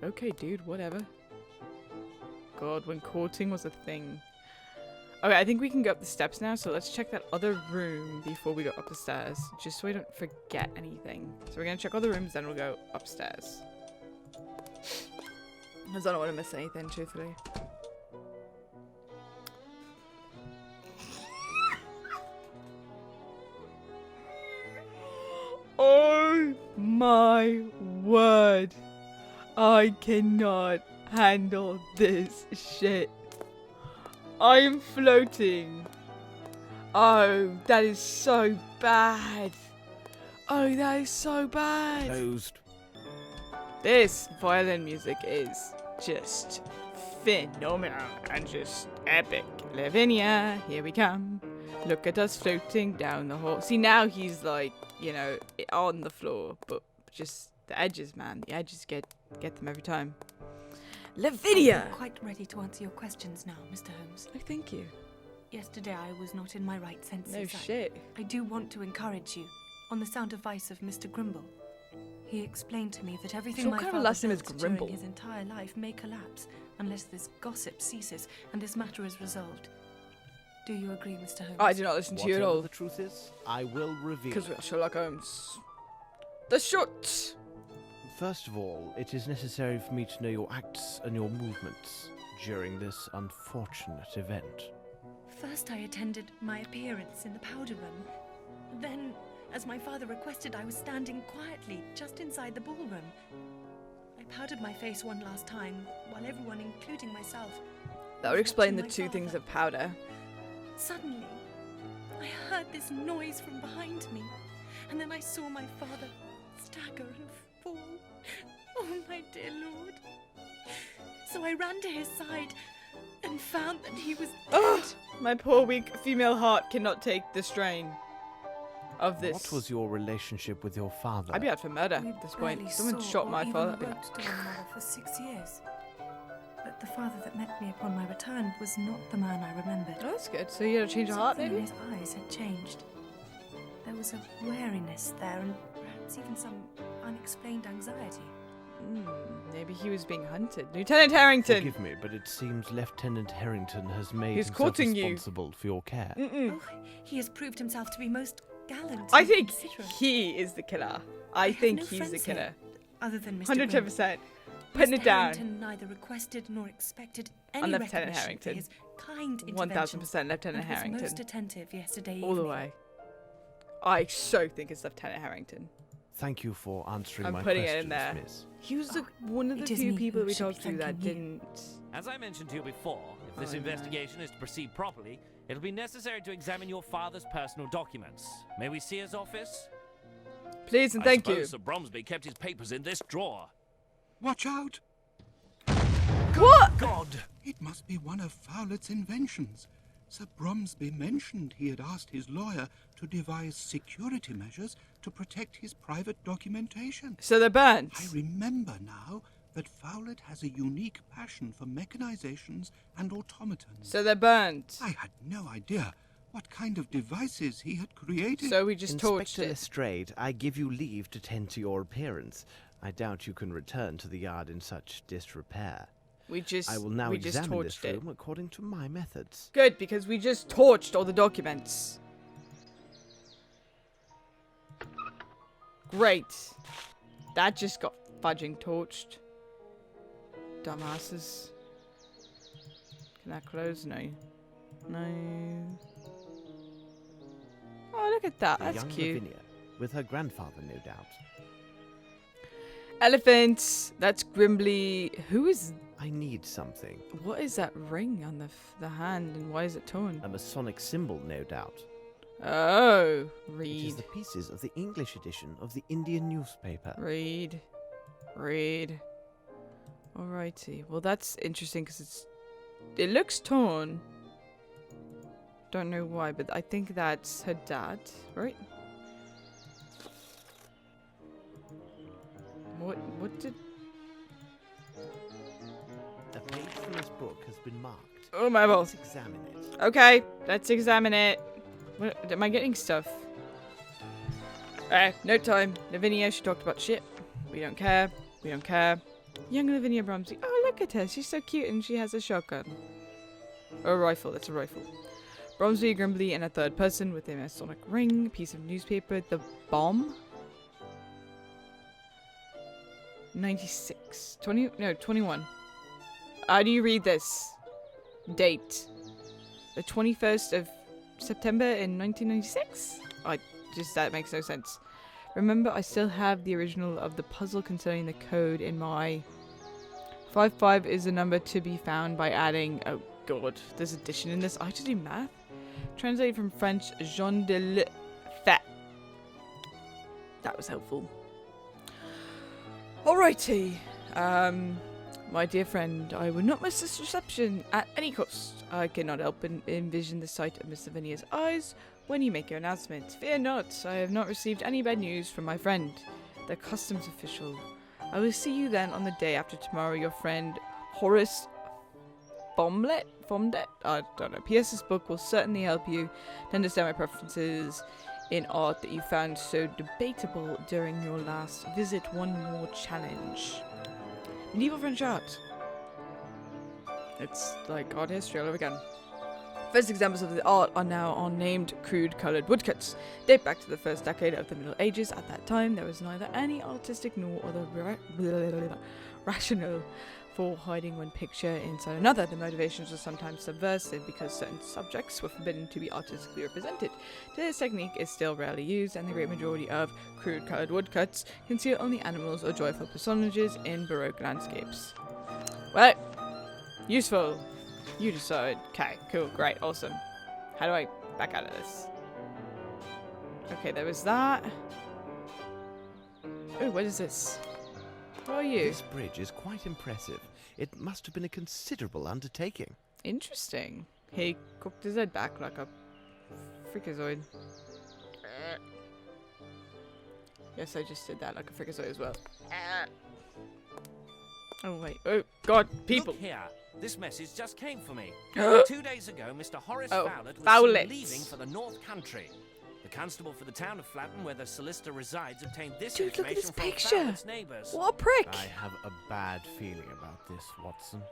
Speaker 1: Okay, dude, whatever. God, when courting was a thing. Okay, I think we can go up the steps now, so let's check that other room before we go up the stairs, just so we don't forget anything. So we're gonna check all the rooms, then we'll go upstairs. Because I don't want to miss anything, truthfully. Oh my word. I cannot handle this shit. I'm floating. Oh, that is so bad. Oh, that is so bad.
Speaker 3: Closed.
Speaker 1: This violin music is just phenomenal and just epic. Lavinia, here we come. Look at us floating down the hall. See, now he's like, you know, on the floor, but just the edges, man. The edges get them every time. Lavinia!
Speaker 7: I'm quite ready to answer your questions now, Mr. Holmes.
Speaker 1: Oh, thank you.
Speaker 7: Yesterday I was not in my right senses.
Speaker 1: No shit.
Speaker 7: I do want to encourage you on the sound advice of Mr. Grimble. He explained to me that everything
Speaker 1: So
Speaker 7: my
Speaker 1: what kind of
Speaker 7: father
Speaker 1: last name is
Speaker 7: built during
Speaker 1: Grimble?
Speaker 7: his entire life may collapse unless this gossip ceases and this matter is resolved. Do you agree, Mr. Holmes?
Speaker 1: I do not listen to you at
Speaker 3: Whatever
Speaker 1: all.
Speaker 3: the truth is, I will reveal
Speaker 1: Because we're
Speaker 3: it.
Speaker 1: Sherlock Holmes. The shot!
Speaker 3: First of all, it is necessary for me to know your acts and your movements during this unfortunate event.
Speaker 7: First I attended my appearance in the powder room. Then, as my father requested, I was standing quietly just inside the ballroom. I powdered my face one last time, while everyone, including myself,
Speaker 1: That would explain the
Speaker 7: watching my
Speaker 1: two things
Speaker 7: father.
Speaker 1: of powder.
Speaker 7: Suddenly, I heard this noise from behind me, and then I saw my father stagger and fall. Oh, my dear lord. So I ran to his side and found that he was dead.
Speaker 1: Ugh! My poor weak female heart cannot take the strain of this.
Speaker 3: What was your relationship with your father?
Speaker 1: I'd be out for murder
Speaker 7: We
Speaker 1: at this point.
Speaker 7: barely
Speaker 1: Someone
Speaker 7: saw
Speaker 1: shot
Speaker 7: or
Speaker 1: my
Speaker 7: even
Speaker 1: father. I'd be
Speaker 7: wrote
Speaker 1: like,
Speaker 7: to one another for 6 years. But the father that met me upon my return was not the man I remembered.
Speaker 1: oh, that's good. So you had a change of heart,
Speaker 7: Something
Speaker 1: maybe?
Speaker 7: in his eyes had changed. There was a wariness there, and perhaps even some unexplained anxiety.
Speaker 1: Maybe he was being hunted. Lieutenant Harrington!
Speaker 3: Forgive me, but it seems Lieutenant Harrington has made
Speaker 1: He's
Speaker 3: himself
Speaker 1: courting you.
Speaker 3: responsible for your care.
Speaker 1: Mm-mm.
Speaker 7: Oh, he has proved himself to be most gallant.
Speaker 1: I
Speaker 7: and
Speaker 1: think
Speaker 7: considerate.
Speaker 1: he is the killer. I
Speaker 7: have
Speaker 1: think
Speaker 7: no
Speaker 1: he's the
Speaker 7: friends here,
Speaker 1: killer.
Speaker 7: other than Mr. Grimble.
Speaker 1: 110%. Putting
Speaker 7: Mr.
Speaker 1: it down.
Speaker 7: Harrington neither requested nor expected
Speaker 1: On
Speaker 7: any
Speaker 1: Lieutenant
Speaker 7: recognition
Speaker 1: Harrington.
Speaker 7: for his kind intervention.
Speaker 1: 1000% Lieutenant
Speaker 7: and was
Speaker 1: Harrington.
Speaker 7: most attentive yesterday
Speaker 1: All the
Speaker 7: evening.
Speaker 1: way. I so think it's Lieutenant Harrington.
Speaker 3: Thank you for answering
Speaker 1: I'm
Speaker 3: my
Speaker 1: putting
Speaker 3: questions,
Speaker 1: it in there.
Speaker 3: miss.
Speaker 1: He was
Speaker 7: Oh,
Speaker 1: one of the
Speaker 7: it is
Speaker 1: few
Speaker 7: me
Speaker 1: people
Speaker 7: who
Speaker 1: we
Speaker 7: should be
Speaker 1: talked to that
Speaker 7: thanking you.
Speaker 1: didn't.
Speaker 4: As I mentioned to you before, if this
Speaker 1: Oh, no.
Speaker 4: investigation is to proceed properly, it'll be necessary to examine your father's personal documents. May we see his office?
Speaker 1: Please and
Speaker 4: I
Speaker 1: thank
Speaker 4: suppose
Speaker 1: you.
Speaker 4: Sir Bromsby kept his papers in this drawer.
Speaker 2: Watch out!
Speaker 1: What?
Speaker 3: God!
Speaker 2: It must be one of Fowlett's inventions. Sir Bromsby mentioned he had asked his lawyer to devise security measures to protect his private documentation.
Speaker 1: So they're burnt.
Speaker 2: I remember now that Fowlett has a unique passion for mechanizations and automatons.
Speaker 1: So they're burnt.
Speaker 2: I had no idea what kind of devices he had created.
Speaker 1: So we just torched
Speaker 3: Inspector
Speaker 1: it.
Speaker 3: Lestrade, I give you leave to tend to your appearance. I doubt you can return to the yard in such disrepair.
Speaker 1: We just
Speaker 3: I will now
Speaker 1: we just
Speaker 3: examine this
Speaker 1: torched it.
Speaker 3: room according to my methods.
Speaker 1: Good, because we just torched all the documents. Great. That just got fudging torched. Dumbasses. Can that close? No. No. Oh, look at that.
Speaker 3: A
Speaker 1: That's
Speaker 3: young
Speaker 1: cute.
Speaker 3: Lavinia, with her grandfather, no doubt.
Speaker 1: Elephants. That's Grimbly. Who is...
Speaker 3: I need something.
Speaker 1: What is that ring on the hand, and why is it torn?
Speaker 3: A Masonic symbol, no doubt.
Speaker 1: Oh.
Speaker 3: It
Speaker 1: Read.
Speaker 3: is the pieces of the English edition of the Indian newspaper.
Speaker 1: Read. Read. Alrighty. Well, that's interesting because it looks torn. Don't know why, but I think that's her dad, right? What did...
Speaker 3: A page from this book has been marked.
Speaker 1: Oh my balls.
Speaker 3: Let's examine it.
Speaker 1: Okay, let's examine it. What, am I getting stuff? No time. Lavinia, she talked about shit. We don't care. We don't care. Young Lavinia Bromsby. Oh, look at her. She's so cute and she has a shotgun. Or a rifle. That's a rifle. Bromsby, grumbly, in a third person with a Masonic ring. Piece of newspaper. The bomb. 96. 20. No, 21. How do you read this? Date. The 21st of September in 1996? That makes no sense. Remember, I still have the original of the puzzle concerning the code in my... 55 is a number to be found by adding... Oh god, there's addition in this. I have to do math? Translated from French, Jean de le Fait. That was helpful. Alrighty. My dear friend, I would not miss this reception at any cost. I cannot help but envision the sight of Miss Lavinia's eyes when you make your announcement. Fear not, I have not received any bad news from my friend, the customs official. I will see you then on the day after tomorrow. Your friend Horace Fomdet? I don't know. P.S. This book will certainly help you to understand my preferences in art that you found so debatable during your last visit. One more challenge. Medieval French art. It's like art history all over again. First examples of the art are now unnamed crude coloured woodcuts. Date back to the first decade of the Middle Ages. At that time, there was neither any artistic nor other rationale for hiding one picture inside another. The motivations were sometimes subversive because certain subjects were forbidden to be artistically represented. This technique is still rarely used, and the great majority of crude coloured woodcuts conceal only animals or joyful personages in Baroque landscapes. Well, useful. You decide. Okay, cool, great, awesome. How do I back out of this? Okay, there was that. Oh, what is this? Who are you?
Speaker 3: This bridge is quite impressive. It must have been a considerable undertaking.
Speaker 1: Interesting. He cooked his head back like a freakazoid. Yes, I just did that like a freakazoid as well. Oh, wait. Oh, God, people.
Speaker 4: Look here. This message just came for me. 2 days ago, Mr. Horace
Speaker 1: Oh,
Speaker 4: Fowlett was
Speaker 1: Fowlett.
Speaker 4: seen leaving for the North Country. The constable for the town of Flatton, where the solicitor resides, obtained this
Speaker 1: Dude, look at
Speaker 4: information
Speaker 1: this
Speaker 4: from
Speaker 1: picture.
Speaker 4: Fowlett's neighbours.
Speaker 1: What a prick!
Speaker 3: I have a bad feeling about this, Watson.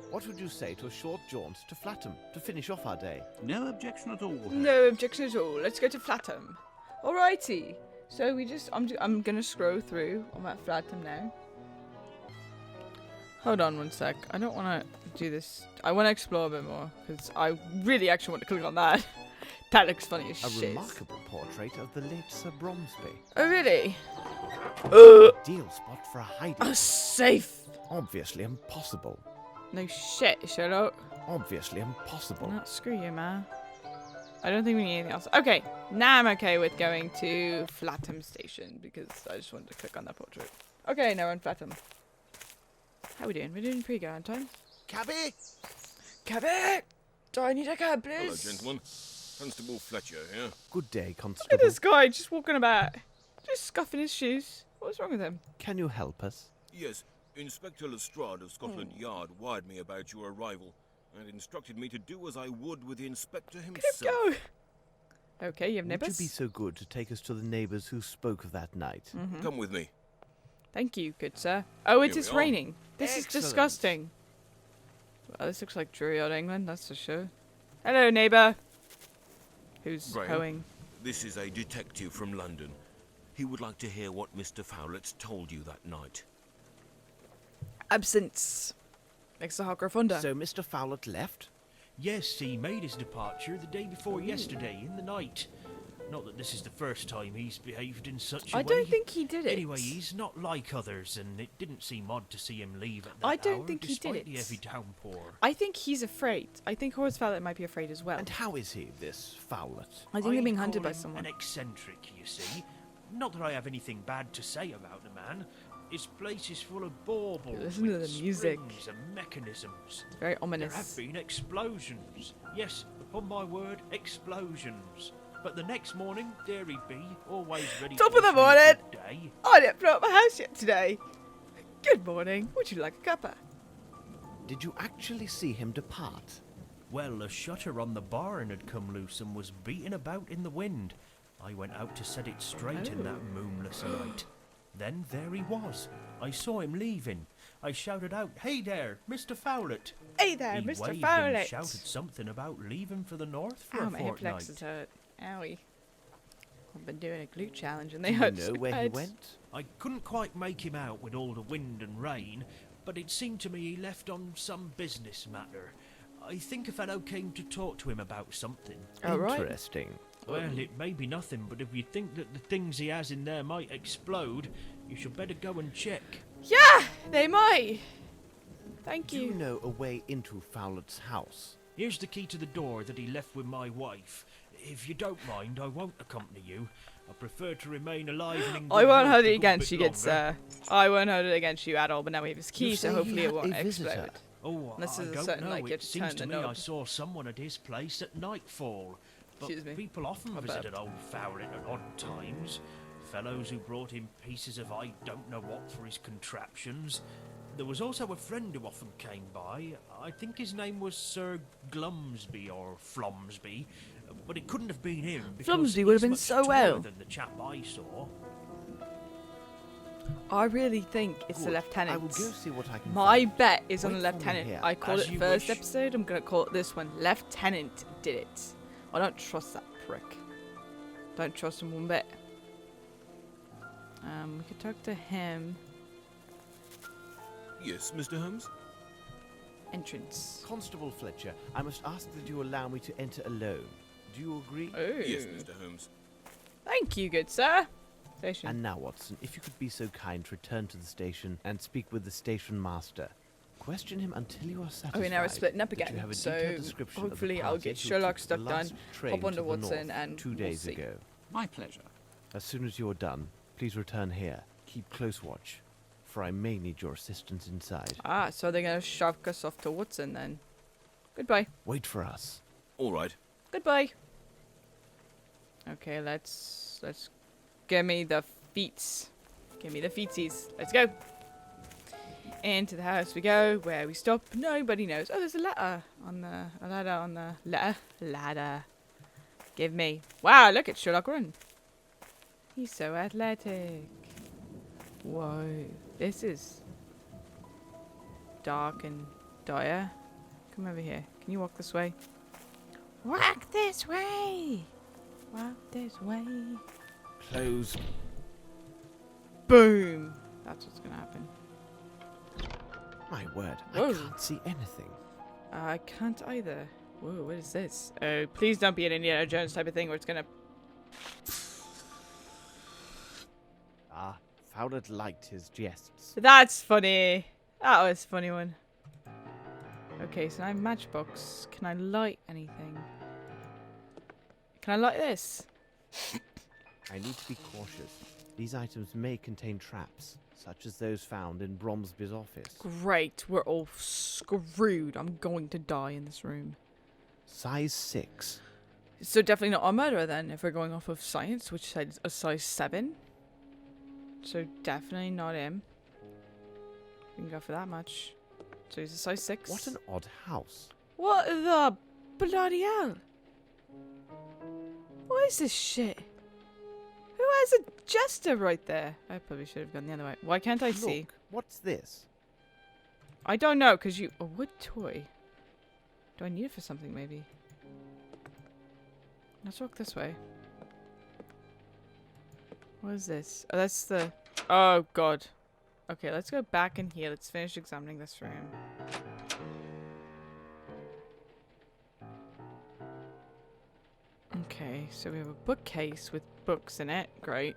Speaker 3: What would you say to a short jaunt to Flatton to finish off our day?
Speaker 2: No objection at all.
Speaker 1: No objection at all. Let's go to Flatham. Alrighty. So we just... I'm gonna scroll through. I'm at Flatham now. Hold on one sec. I don't want to do this. I want to explore a bit more, because I really actually want to click on that. That looks funny as
Speaker 3: A
Speaker 1: shit.
Speaker 3: remarkable portrait of the late Sir Bromsby.
Speaker 1: Oh, really?
Speaker 3: Ideal spot for a hiding.
Speaker 1: Oh, safe.
Speaker 3: Obviously impossible.
Speaker 1: No shit, Sherlock.
Speaker 3: Obviously impossible.
Speaker 1: No, screw you, man. I don't think we need anything else. Okay, now I'm okay with going to Flatham Station, because I just wanted to click on that portrait. Okay, now we're in Flatham. How we doing? We're doing pretty good, aren't I?
Speaker 3: Cabby!
Speaker 1: Cabby! Do I need a cab,
Speaker 8: Hello,
Speaker 1: please?
Speaker 8: gentlemen. Constable Fletcher here.
Speaker 3: Good day,
Speaker 1: Look
Speaker 3: Constable.
Speaker 1: at this guy just walking about. Just scuffing his shoes. What's wrong with him?
Speaker 3: Can you help us?
Speaker 8: Yes, Inspector Lestrade of Scotland Yard wired me about your arrival and instructed me to do as I would with the inspector himself.
Speaker 1: Go! Okay, you have
Speaker 3: Would
Speaker 1: neighbours?
Speaker 3: you be so good to take us to the neighbours who spoke of that night?
Speaker 8: Come with me.
Speaker 1: Thank you, good sir. Oh, it
Speaker 8: Here
Speaker 1: is
Speaker 8: we are.
Speaker 1: raining. This is
Speaker 3: Excellent.
Speaker 1: disgusting. Well, this looks like dreary old England, that's for sure. Hello, neighbour. Who's
Speaker 8: Graham.
Speaker 1: hoeing?
Speaker 8: This is a detective from London. He would like to hear what Mr. Fowlett told you that night.
Speaker 1: Absence. Next to Harker Fonda.
Speaker 3: So Mr. Fowlett left?
Speaker 9: Yes, he made his departure the day before yesterday, in the night. Not that this is the first time he's behaved in such a
Speaker 1: I
Speaker 9: way.
Speaker 1: don't think he did it.
Speaker 9: Anyway, he's not like others, and it didn't seem odd to see him leave at that
Speaker 1: I don't
Speaker 9: hour,
Speaker 1: think he did
Speaker 9: despite the
Speaker 1: it.
Speaker 9: heavy downpour.
Speaker 1: I think he's afraid. I think Horace Fowlett might be afraid as well.
Speaker 3: And how is he, this Fowlett?
Speaker 1: I think they're being
Speaker 9: I'd
Speaker 1: hunted
Speaker 9: call
Speaker 1: by
Speaker 9: him
Speaker 1: someone.
Speaker 9: An eccentric, you see. Not that I have anything bad to say about the man. His place is full of baubles,
Speaker 1: Listen to
Speaker 9: with
Speaker 1: the music.
Speaker 9: springs and mechanisms.
Speaker 1: It's very
Speaker 9: There
Speaker 1: ominous.
Speaker 9: have been explosions. Yes, upon my word, explosions. But the next morning, there he'd be, always ready
Speaker 1: Top
Speaker 9: to
Speaker 1: of the
Speaker 9: wish me a
Speaker 1: morning.
Speaker 9: good day.
Speaker 1: I didn't blow up my house yet today. Good morning. Would you like a cuppa?
Speaker 3: Did you actually see him depart?
Speaker 9: Well, a shutter on the barn had come loose and was beating about in the wind. I went out to set it straight in that moonless night. Then there he was. I saw him leaving. I shouted out, "Hey there, Mr. Fowlett."
Speaker 1: Hey there,
Speaker 9: He
Speaker 1: Mr.
Speaker 9: waved
Speaker 1: Fowlett.
Speaker 9: and shouted something about leaving for the north for
Speaker 1: Ow,
Speaker 9: a
Speaker 1: my hip
Speaker 9: fortnight.
Speaker 1: flexors hurt. Owie. I've been doing a glute challenge and they
Speaker 3: Do you
Speaker 1: hurt
Speaker 3: know
Speaker 1: so
Speaker 3: where he
Speaker 1: bad.
Speaker 3: went?
Speaker 9: I couldn't quite make him out with all the wind and rain, but it seemed to me he left on some business matter. I think a fellow came to talk to him about something.
Speaker 1: Oh, right.
Speaker 3: Interesting.
Speaker 9: Well, it may be nothing, but if you think that the things he has in there might explode, you should better go and check.
Speaker 1: Yeah, they might. Thank
Speaker 3: Do you
Speaker 1: you.
Speaker 3: know a way into Fowlett's house?
Speaker 9: Here's the key to the door that he left with my wife. If you don't mind, I won't accompany you. I prefer to remain alive and in
Speaker 1: I
Speaker 9: good
Speaker 1: won't
Speaker 9: health
Speaker 1: hold
Speaker 9: a
Speaker 1: it
Speaker 9: good
Speaker 1: against
Speaker 9: bit
Speaker 1: you, good
Speaker 9: longer.
Speaker 1: sir. I won't hold it against you at all, but now we have his key,
Speaker 3: You
Speaker 1: so
Speaker 3: say he
Speaker 1: hopefully it
Speaker 3: had
Speaker 1: won't
Speaker 3: a visitor.
Speaker 1: explode.
Speaker 9: Oh,
Speaker 1: Unless
Speaker 9: I
Speaker 1: there's a
Speaker 9: don't
Speaker 1: certain,
Speaker 9: know.
Speaker 1: like, you
Speaker 9: It seems
Speaker 1: turn
Speaker 9: to
Speaker 1: the
Speaker 9: me I
Speaker 1: knob.
Speaker 9: saw someone at his place at nightfall. But
Speaker 1: Excuse me.
Speaker 9: people often
Speaker 1: My bad.
Speaker 9: visited old Fowlett at odd times. Fellows who brought him pieces of I don't know what for his contraptions. There was also a friend who often came by. I think his name was Sir Glumsby or Flomsby, but it couldn't have been him. because
Speaker 1: Flumsby would have
Speaker 9: he's
Speaker 1: been
Speaker 9: much
Speaker 1: so
Speaker 9: taller
Speaker 1: well.
Speaker 9: than the chap I saw.
Speaker 1: I really think it's the
Speaker 3: Good.
Speaker 1: lieutenant.
Speaker 3: I will go see what I can
Speaker 1: My
Speaker 3: find.
Speaker 1: bet is on
Speaker 3: Wait
Speaker 1: the
Speaker 3: for me
Speaker 1: lieutenant.
Speaker 3: here.
Speaker 1: I called
Speaker 9: As
Speaker 1: it
Speaker 9: you
Speaker 1: first
Speaker 9: wish.
Speaker 1: episode. I'm gonna call it this one. Lieutenant did it. I don't trust that prick. Don't trust him one bit. We could talk to him.
Speaker 8: Yes, Mr. Holmes?
Speaker 1: Entrance.
Speaker 3: Constable Fletcher, I must ask that you allow me to enter alone. Do you agree?
Speaker 1: Oh.
Speaker 8: Yes, Mr. Holmes.
Speaker 1: Thank you, good sir. Station.
Speaker 3: And now, Watson, if you could be so kind to return to the station and speak with the station master. Question him until you are satisfied.
Speaker 1: Oh, now we're splitting up
Speaker 3: that you
Speaker 1: again.
Speaker 3: have a
Speaker 1: So
Speaker 3: detailed description of the
Speaker 1: hopefully I'll
Speaker 3: party
Speaker 1: get
Speaker 3: who
Speaker 1: Sherlock
Speaker 3: took
Speaker 1: stuff
Speaker 3: the
Speaker 1: done.
Speaker 3: last train
Speaker 1: Hop
Speaker 3: to
Speaker 1: onto
Speaker 3: the
Speaker 1: Watson,
Speaker 3: north
Speaker 1: and
Speaker 3: 2
Speaker 1: we'll
Speaker 3: days
Speaker 1: see.
Speaker 3: ago.
Speaker 10: My pleasure.
Speaker 3: As soon as you are done, please return here. Keep close watch, for I may need your assistance inside.
Speaker 1: Ah, so they're gonna shove us off to Watson then. Goodbye.
Speaker 3: Wait for us.
Speaker 8: All right.
Speaker 1: Goodbye. Okay, let's give me the feets. Give me the feetsies. Let's go. Into the house we go, where we stop. Nobody knows. Oh, there's a ladder on the ladder. Give me. Wow, look at Sherlock run. He's so athletic. Whoa, this is dark and dire. Come over here. Can you walk this way? Walk this way. Walk this way.
Speaker 3: Close.
Speaker 1: Boom. That's what's gonna happen.
Speaker 3: My word,
Speaker 1: Whoa.
Speaker 3: I can't see anything.
Speaker 1: I can't either. Whoa, what is this? Oh, please don't be an Indiana Jones type of thing where it's gonna...
Speaker 3: Ah, Fowlett liked his jests.
Speaker 1: That's funny. That was a funny one. Okay, so I have matchbox. Can I light anything? Can I light this?
Speaker 3: I need to be cautious. These items may contain traps, such as those found in Bromsby's office.
Speaker 1: Great, we're all screwed. I'm going to die in this room.
Speaker 3: Size 6.
Speaker 1: So definitely not a murderer then, if we're going off of science, which said a size 7. So definitely not him. We can go for that much. So he's a size 6.
Speaker 3: What an odd house.
Speaker 1: What the bloody hell? What is this shit? Who has a jester right there? I probably should have gone the other way. Why can't I see?
Speaker 3: Look, what's this?
Speaker 1: I don't know, because you... A wood toy? Do I need it for something, maybe? Let's walk this way. What is this? Oh, that's the... Oh, God. Okay, let's go back in here. Let's finish examining this room. Okay, so we have a bookcase with books in it. Great.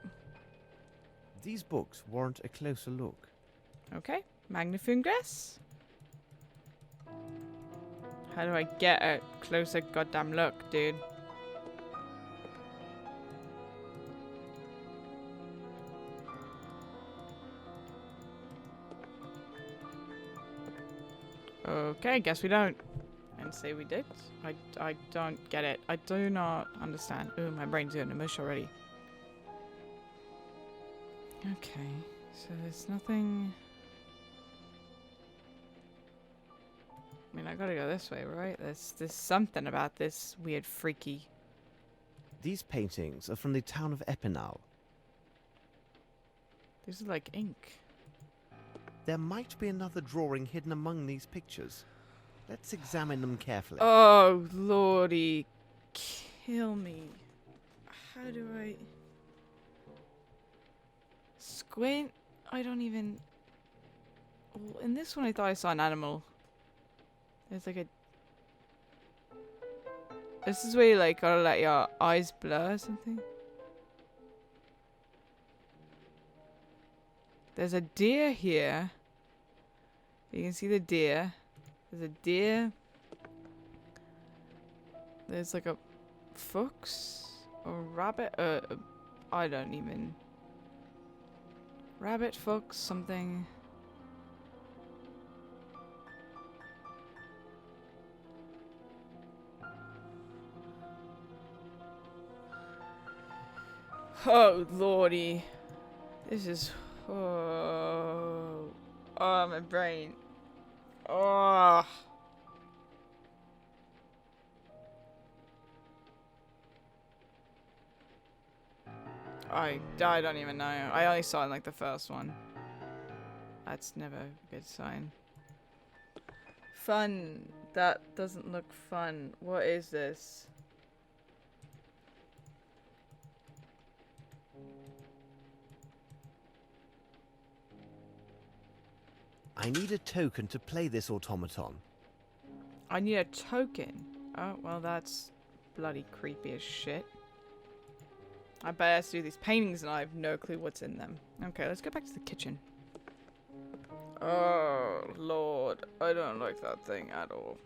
Speaker 3: These books warrant a closer look.
Speaker 1: Okay, magnifying glass. How do I get a closer goddamn look, dude? Okay, guess we don't. And say we did. I don't get it. I do not understand. Ooh, my brain's going to mush already. Okay, so there's nothing... I mean, I gotta go this way, right? There's something about this weird, freaky
Speaker 3: These paintings are from the town of Epinal.
Speaker 1: This is like ink.
Speaker 3: There might be another drawing hidden among these pictures. Let's examine them carefully.
Speaker 1: Oh, lordy. Kill me. How do I... Squint? I don't even... Well, in this one I thought I saw an animal. There's like a... This is where you like gotta let your eyes blur or something. There's a deer here. You can see the deer. There's a deer. There's like a fox or rabbit. I don't even. Rabbit, fox, something. Oh lordy, this is. Oh, my brain. Oh. I don't even know. I only saw it in like the first one. That's never a good sign. Fun. That doesn't look fun. What is this?
Speaker 3: I need a token to play this automaton.
Speaker 1: I need a token. Oh, well, that's bloody creepy as shit. I bet I have to do these paintings and I have no clue what's in them. Okay, let's go back to the kitchen. Oh, Lord. I don't like that thing at all.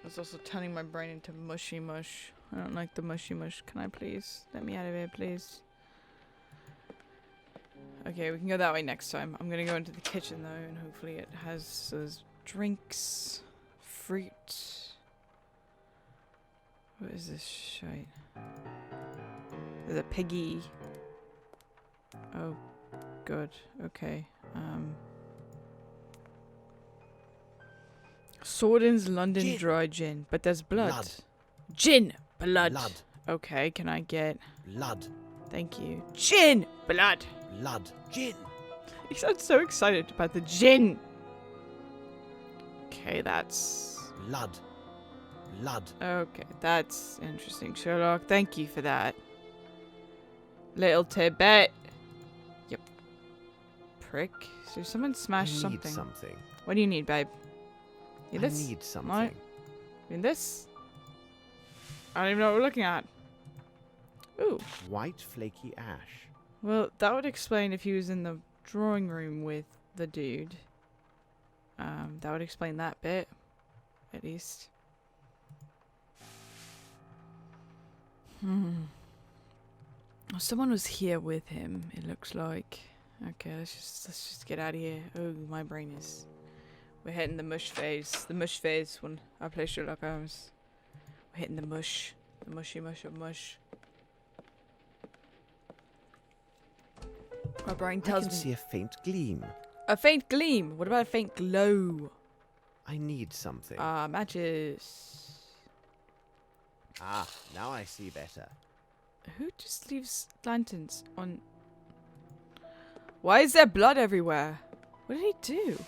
Speaker 1: It's also turning my brain into mushy mush. I don't like the mushy mush. Can I please? Let me out of here, please. Okay, we can go that way next time. I'm gonna go into the kitchen though, and hopefully it has drinks, fruit. What is this shite? There's a piggy. Oh, good. Okay. Sorden's London
Speaker 3: Gin.
Speaker 1: Dry Gin, but there's blood.
Speaker 3: Blood.
Speaker 1: Gin, blood.
Speaker 3: Blood.
Speaker 1: Okay, can I get?
Speaker 3: Blood.
Speaker 1: Thank you. Gin, blood.
Speaker 3: Blood. Gin.
Speaker 1: You sound so excited about the gin. Okay, that's...
Speaker 3: Blood. Blood.
Speaker 1: Okay, that's interesting, Sherlock. Thank you for that. Little tidbit. Yep. Prick. So someone smashed
Speaker 3: I need
Speaker 1: something.
Speaker 3: something.
Speaker 1: What do you need, babe? Need
Speaker 3: I
Speaker 1: this?
Speaker 3: need something.
Speaker 1: No. Need this? I don't even know what we're looking at. Ooh.
Speaker 3: White flaky ash.
Speaker 1: Well, that would explain if he was in the drawing room with the dude. That would explain that bit. At least. Oh, someone was here with him, it looks like. Okay, let's just get out of here. Oh, my brain is... We're hitting the mush phase. The mush phase when I play Sherlock Holmes. We're hitting the mush. The mushy mush of mush. My brain
Speaker 3: I
Speaker 1: tells
Speaker 3: can
Speaker 1: me...
Speaker 3: see a faint gleam.
Speaker 1: A faint gleam! What about a faint glow?
Speaker 3: I need something.
Speaker 1: Matches.
Speaker 3: Ah, now I see better.
Speaker 1: Who just leaves lanterns on... Why is there blood everywhere? What did he do?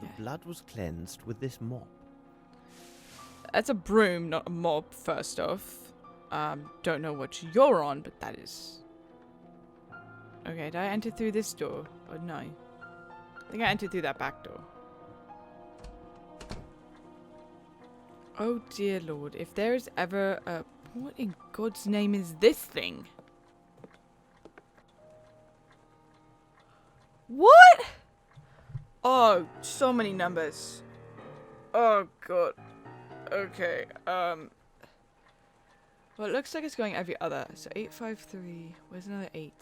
Speaker 3: The blood was cleansed with this mop.
Speaker 1: That's a broom, not a mop, first off. Don't know what you're on, but that is... Okay, did I enter through this door? Or no? I think I entered through that back door. Oh dear lord, if there is ever a... What in God's name is this thing? What? Oh, so many numbers. Oh god. Okay, well it looks like it's going every other. So 853, where's another 8?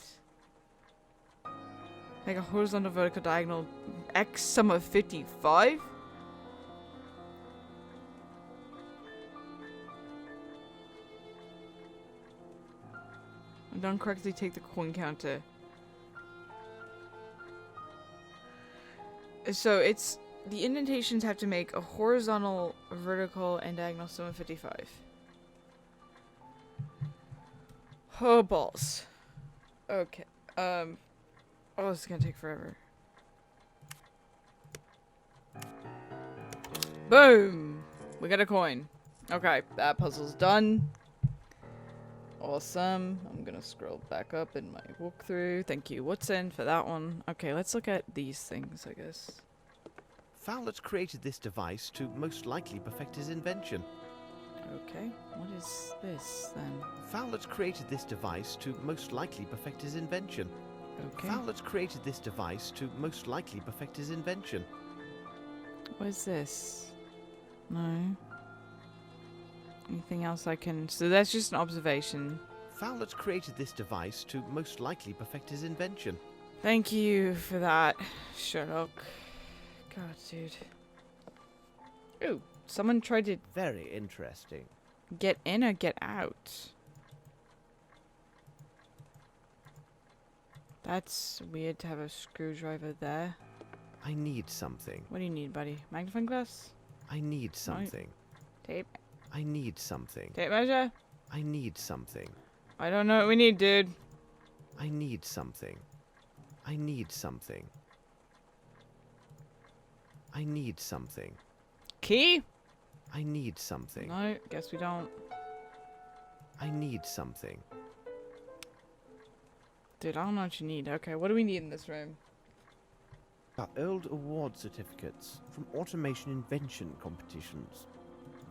Speaker 1: Like a horizontal, vertical, diagonal, X sum of 55? Don't correctly take the coin counter. So it's... The indentations have to make a horizontal, vertical, and diagonal sum of 55. Oh, balls. Okay. Oh, this is gonna take forever. Boom! We got a coin. Okay, that puzzle's done. Awesome. I'm gonna scroll back up in my walkthrough. Thank you, Watson, for that one. Okay, let's look at these things, I guess.
Speaker 3: Fowlet created this device to most likely perfect his invention.
Speaker 1: Okay, what is this then?
Speaker 3: Fowlet created this device to most likely perfect his invention.
Speaker 1: Okay.
Speaker 3: Fowlet created this device to most likely perfect his invention.
Speaker 1: What is this? No. Anything else I can... So that's just an observation.
Speaker 3: Fowlet created this device to most likely perfect his invention.
Speaker 1: Thank you for that, Sherlock. God, dude. Ooh, someone tried to
Speaker 3: Very interesting.
Speaker 1: get in or get out. That's weird to have a screwdriver there.
Speaker 3: I need something.
Speaker 1: What do you need, buddy? Magnifying glass?
Speaker 3: I need something.
Speaker 1: Tape?
Speaker 3: I need something.
Speaker 1: Tape measure?
Speaker 3: I need something.
Speaker 1: I don't know what we need, dude.
Speaker 3: I need something. I need something. I need something.
Speaker 1: Key?
Speaker 3: I need something.
Speaker 1: No, guess we don't.
Speaker 3: I need something.
Speaker 1: Dude, I don't know what you need. Okay, what do we need in this room?
Speaker 3: Are old award certificates from automation invention competitions.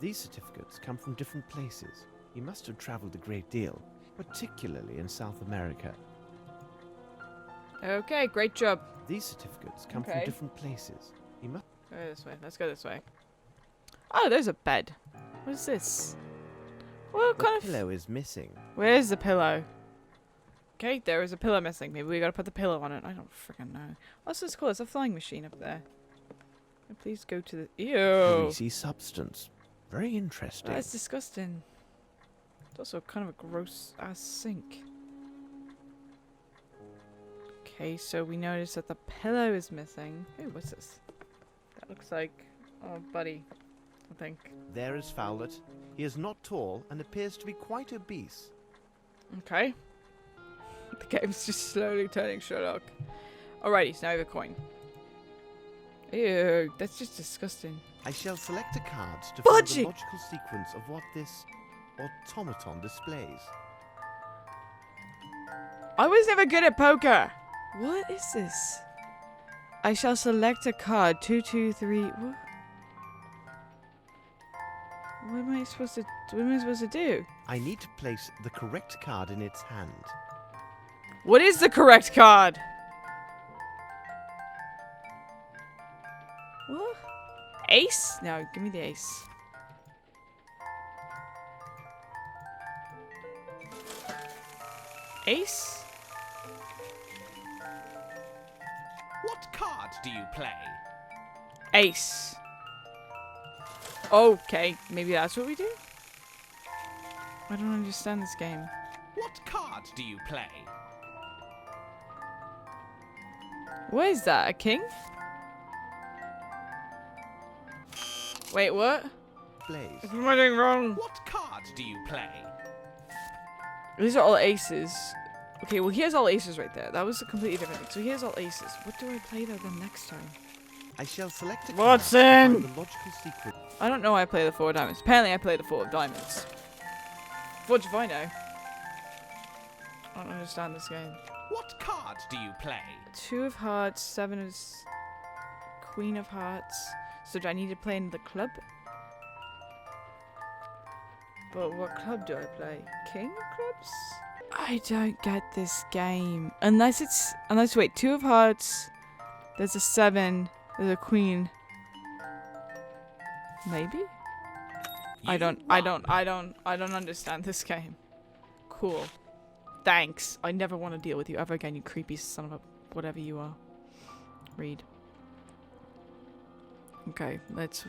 Speaker 3: These certificates come from different places. He must have traveled a great deal, particularly in South America.
Speaker 1: Okay, great job.
Speaker 3: These certificates come
Speaker 1: Okay.
Speaker 3: from different places. He must.
Speaker 1: Go this way. Let's go this way. Oh, there's a bed. What is this? What
Speaker 3: The
Speaker 1: kind of...
Speaker 3: pillow is missing.
Speaker 1: Where's the pillow? Okay, there is a pillow missing. Maybe we gotta put the pillow on it. I don't freaking know. What's this called? It's a flying machine up there. Please go to the... Ew!
Speaker 3: Greasy substance. Very interesting.
Speaker 1: That's disgusting. It's also kind of a gross-ass sink. Okay, so we notice that the pillow is missing. Ooh, what's this? That looks like... Oh, buddy. I think.
Speaker 3: There is Fowlet. He is not tall and appears to be quite obese.
Speaker 1: Okay. The game's just slowly turning Sherlock. Alrighty, so now we have a coin. Ew, that's just disgusting.
Speaker 3: I shall select a card to find the
Speaker 1: Budgie!
Speaker 3: logical sequence of what this automaton displays.
Speaker 1: I was never good at poker. What is this? I shall select a card. 2, 2, 3. What? What am I supposed to? What am I supposed to do?
Speaker 3: I need to place the correct card in its hand.
Speaker 1: What is the correct card? What? Ace? No, give me the ace. Ace?
Speaker 6: What card do you play?
Speaker 1: Ace. Okay, maybe that's what we do? I don't understand this game.
Speaker 6: What card do you play?
Speaker 1: What is that? A king? Wait, what?
Speaker 3: Blaze.
Speaker 1: What am I doing wrong?
Speaker 6: What card do you play?
Speaker 1: These are all aces. Okay, well here's all aces right there. That was a completely different thing. So here's all aces. What do I play though then next time?
Speaker 3: I shall select a card
Speaker 1: Watson!
Speaker 3: to find the logical sequence.
Speaker 1: I don't know why I play the 4 of diamonds. Apparently I play the 4 of diamonds. What if I know? I don't understand this game.
Speaker 6: What card do you play?
Speaker 1: 2 of hearts, 7 is Queen of hearts. So do I need to play in the club? But what club do I play? King of clubs? I don't get this game. Unless wait, 2 of hearts, there's a 7, there's a queen. Maybe? I don't understand this game. Cool. Thanks. I never want to deal with you ever again, you creepy son of a whatever you are. Read. Okay, let's...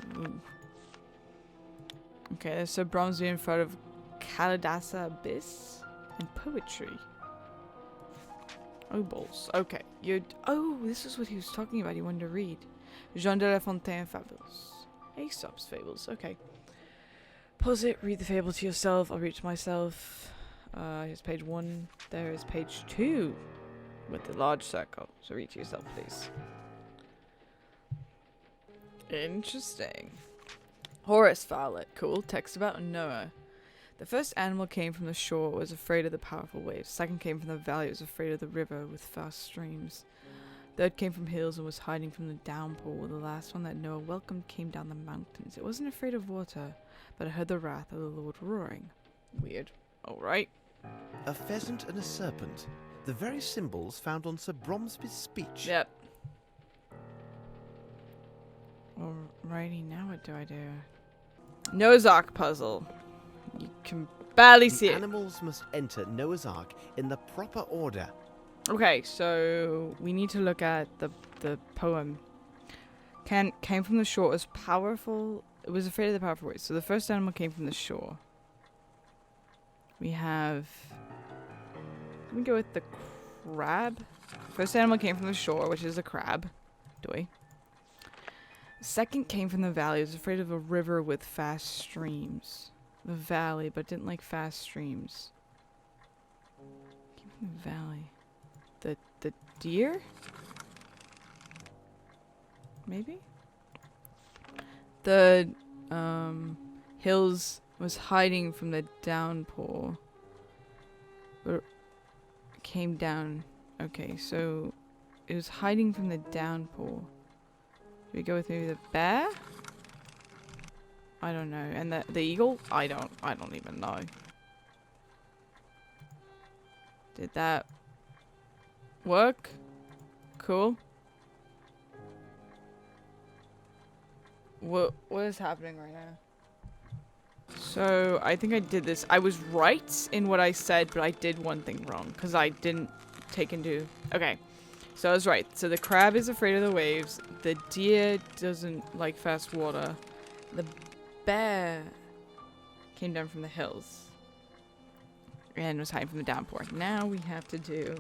Speaker 1: Okay, there's Sir Bromsby in front of Kalidasa Abyss and poetry. Oh, balls. Okay, oh, this is what he was talking about. He wanted to read. Jean de La Fontaine Fables. Aesop's Fables. Okay. Pause it. Read the fable to yourself. I'll read it to myself. Here's page 1. There is page 2 with the large circle. So read to yourself, please. Interesting. Horace Fowler. Cool. Text about Noah. The first animal came from the shore, was afraid of the powerful waves. Second came from the valley, was afraid of the river with fast streams. Third came from hills and was hiding from the downpour. The last one that Noah welcomed came down the mountains. It wasn't afraid of water, but it heard the wrath of the Lord roaring. Weird. Alright.
Speaker 3: A pheasant and a serpent. The very symbols found on Sir Bromsby's speech.
Speaker 1: Yep. Alrighty, now what do I do? Noah's Ark puzzle. You can barely see it.
Speaker 3: Animals must enter Noah's Ark in the proper order.
Speaker 1: Okay, so we need to look at the poem. Came from the shore, was powerful. It was afraid of the powerful waves. So the first animal came from the shore. We have. Let me go with the crab. First animal came from the shore, which is a crab. Do we? Second came from the valley. It was afraid of a river with fast streams. The valley, but didn't like fast streams. Came from the valley. The deer? Maybe? The hills was hiding from the downpour. But came down. Okay, so it was hiding from the downpour. Do we go with maybe the bear? I don't know. And the eagle? I don't even know. Did that work? Cool. What is happening right now? So, I think I did this. I was right in what I said, but I did one thing wrong. Because I didn't take into... Okay. So I was right. So the crab is afraid of the waves. The deer doesn't like fast water. The bear came down from the hills. And was hiding from the downpour. Now we have to do...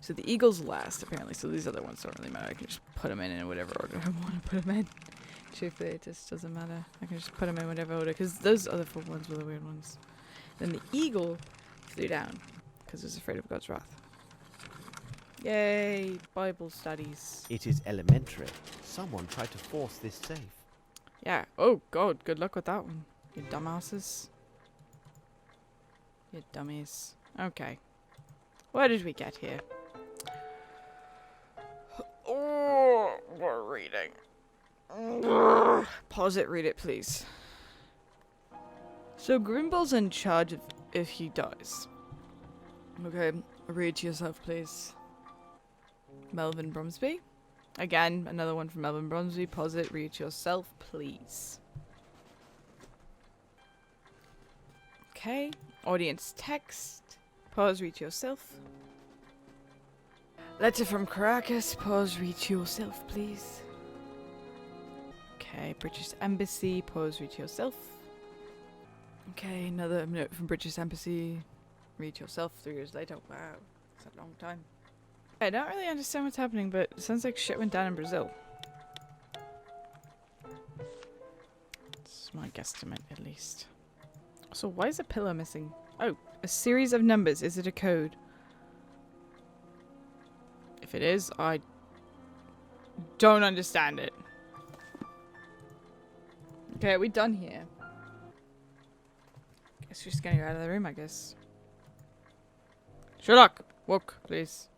Speaker 1: So the eagle's last, apparently. So these other ones don't really matter. I can just put them in whatever order I want to put them in. Truthfully, it just doesn't matter. I can just put them in whatever order. Because those other 4 ones were the weird ones. Then the eagle flew down. Because it was afraid of God's wrath. Yay! Bible studies.
Speaker 3: It is elementary. Someone tried to force this safe.
Speaker 1: Yeah. Oh, God. Good luck with that one. You dumbasses. You dummies. Okay. Where did we get here? Oh, we're reading. Pause it, read it, please. So Grimble's in charge if he dies. Okay, read to yourself, please. Melvin Bromsby. Again, another one from Melvin Bromsby. Pause it, read to yourself, please. Okay, audience text. Pause, read to yourself. Letter from Caracas. Pause, read to yourself, please. Okay, British Embassy. Pause, read to yourself. Okay, another note from British Embassy. Read to yourself 3 years later. Wow, that's a long time. I don't really understand what's happening, but it sounds like shit went down in Brazil. It's my guesstimate, at least. So why is a pillar missing? Oh, a series of numbers. Is it a code? If it is, I don't understand it. Okay, are we done here? Guess we're just gonna go out of the room, I guess. Sherlock! Walk, please.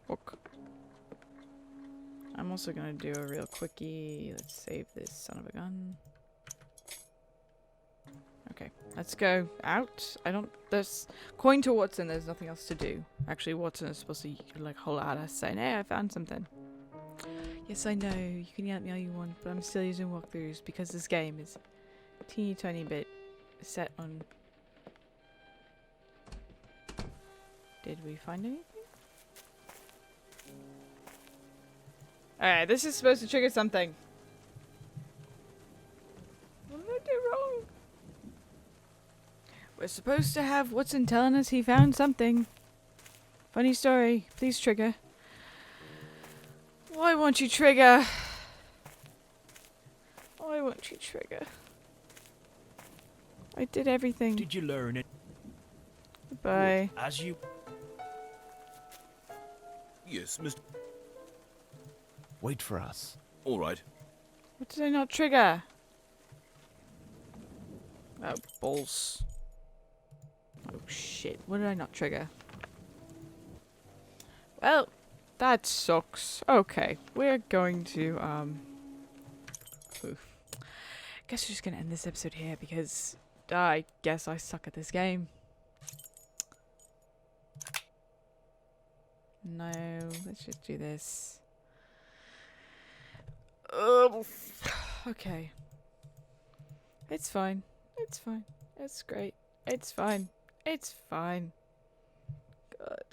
Speaker 1: Walk. I'm also gonna do a real quickie. Let's save this son of a gun. Okay, let's go out. There's coin to Watson, there's nothing else to do. Actually, Watson is supposed to like holler at us saying, hey, I found something. Yes, I know, you can yell at me all you want, but I'm still using walkthroughs because this game is a teeny tiny bit set on... Did we find anything? Alright, this is supposed to trigger something. What did I do wrong? We're supposed to have Watson telling us he found something. Funny story. Please trigger. Why won't you trigger? Why won't you trigger? I did everything.
Speaker 9: Did you learn it?
Speaker 1: Bye.
Speaker 9: Would, as you...
Speaker 8: Yes, Mr.
Speaker 3: Wait for us.
Speaker 8: All right.
Speaker 1: What did I not trigger? Oh, balls. Oh, shit. What did I not trigger? Well, that sucks. Okay, we're going to, oof. Guess we're just gonna end this episode here because I guess I suck at this game. No, let's just do this. Okay. It's fine. It's fine. It's great. It's fine. It's fine. God.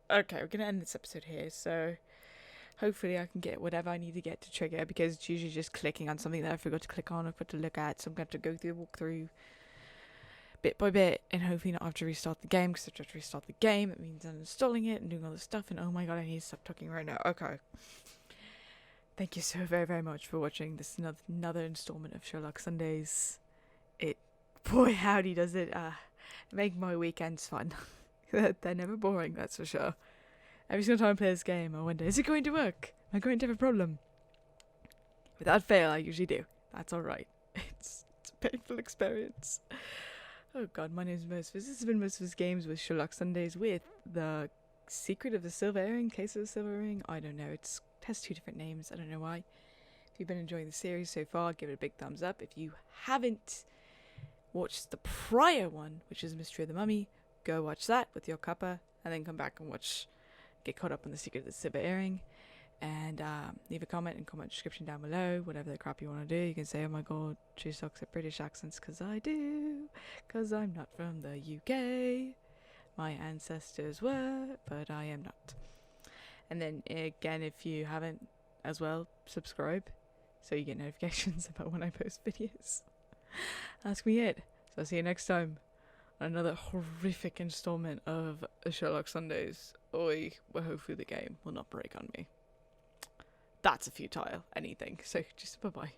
Speaker 1: Okay, we're gonna end this episode here, so hopefully I can get whatever I need to get to trigger, because it's usually just clicking on something that I forgot to click on or put to look at, so I'm going to go through the walkthrough bit by bit, and hopefully not have to restart the game, because if I have to restart the game, it means uninstalling it and doing all this stuff, and oh my god, I need to stop talking right now. Okay. Thank you so very, very much for watching this another installment of Sherlock Sundays. Boy howdy does it make my weekends fun. They're never boring, that's for sure. Every single time I play this game, I wonder, is it going to work? Am I going to have a problem? Without fail, I usually do. That's alright. It's a painful experience. Oh god, my name is Mosifus. This has been Mosifus Games with Sherlock Sundays with the Secret of the Silver Earring, Case of the Silver Earring. I don't know, it has two different names, I don't know why. If you've been enjoying the series so far, give it a big thumbs up. If you haven't watched the prior one, which is Mystery of the Mummy, go watch that with your cuppa, and then come back and get caught up on the Secret of the Silver Earring. And leave a comment in the comment description down below, whatever the crap you want to do. You can say, oh my god, she sucks at British accents, because I do, because I'm not from the UK. My ancestors were, but I am not. And then again, if you haven't as well, subscribe, so you get notifications about when I post videos. That's me it. So I'll see you next time on another horrific installment of Sherlock Sundays. Well, hopefully the game will not break on me. That's a futile anything. So just bye-bye.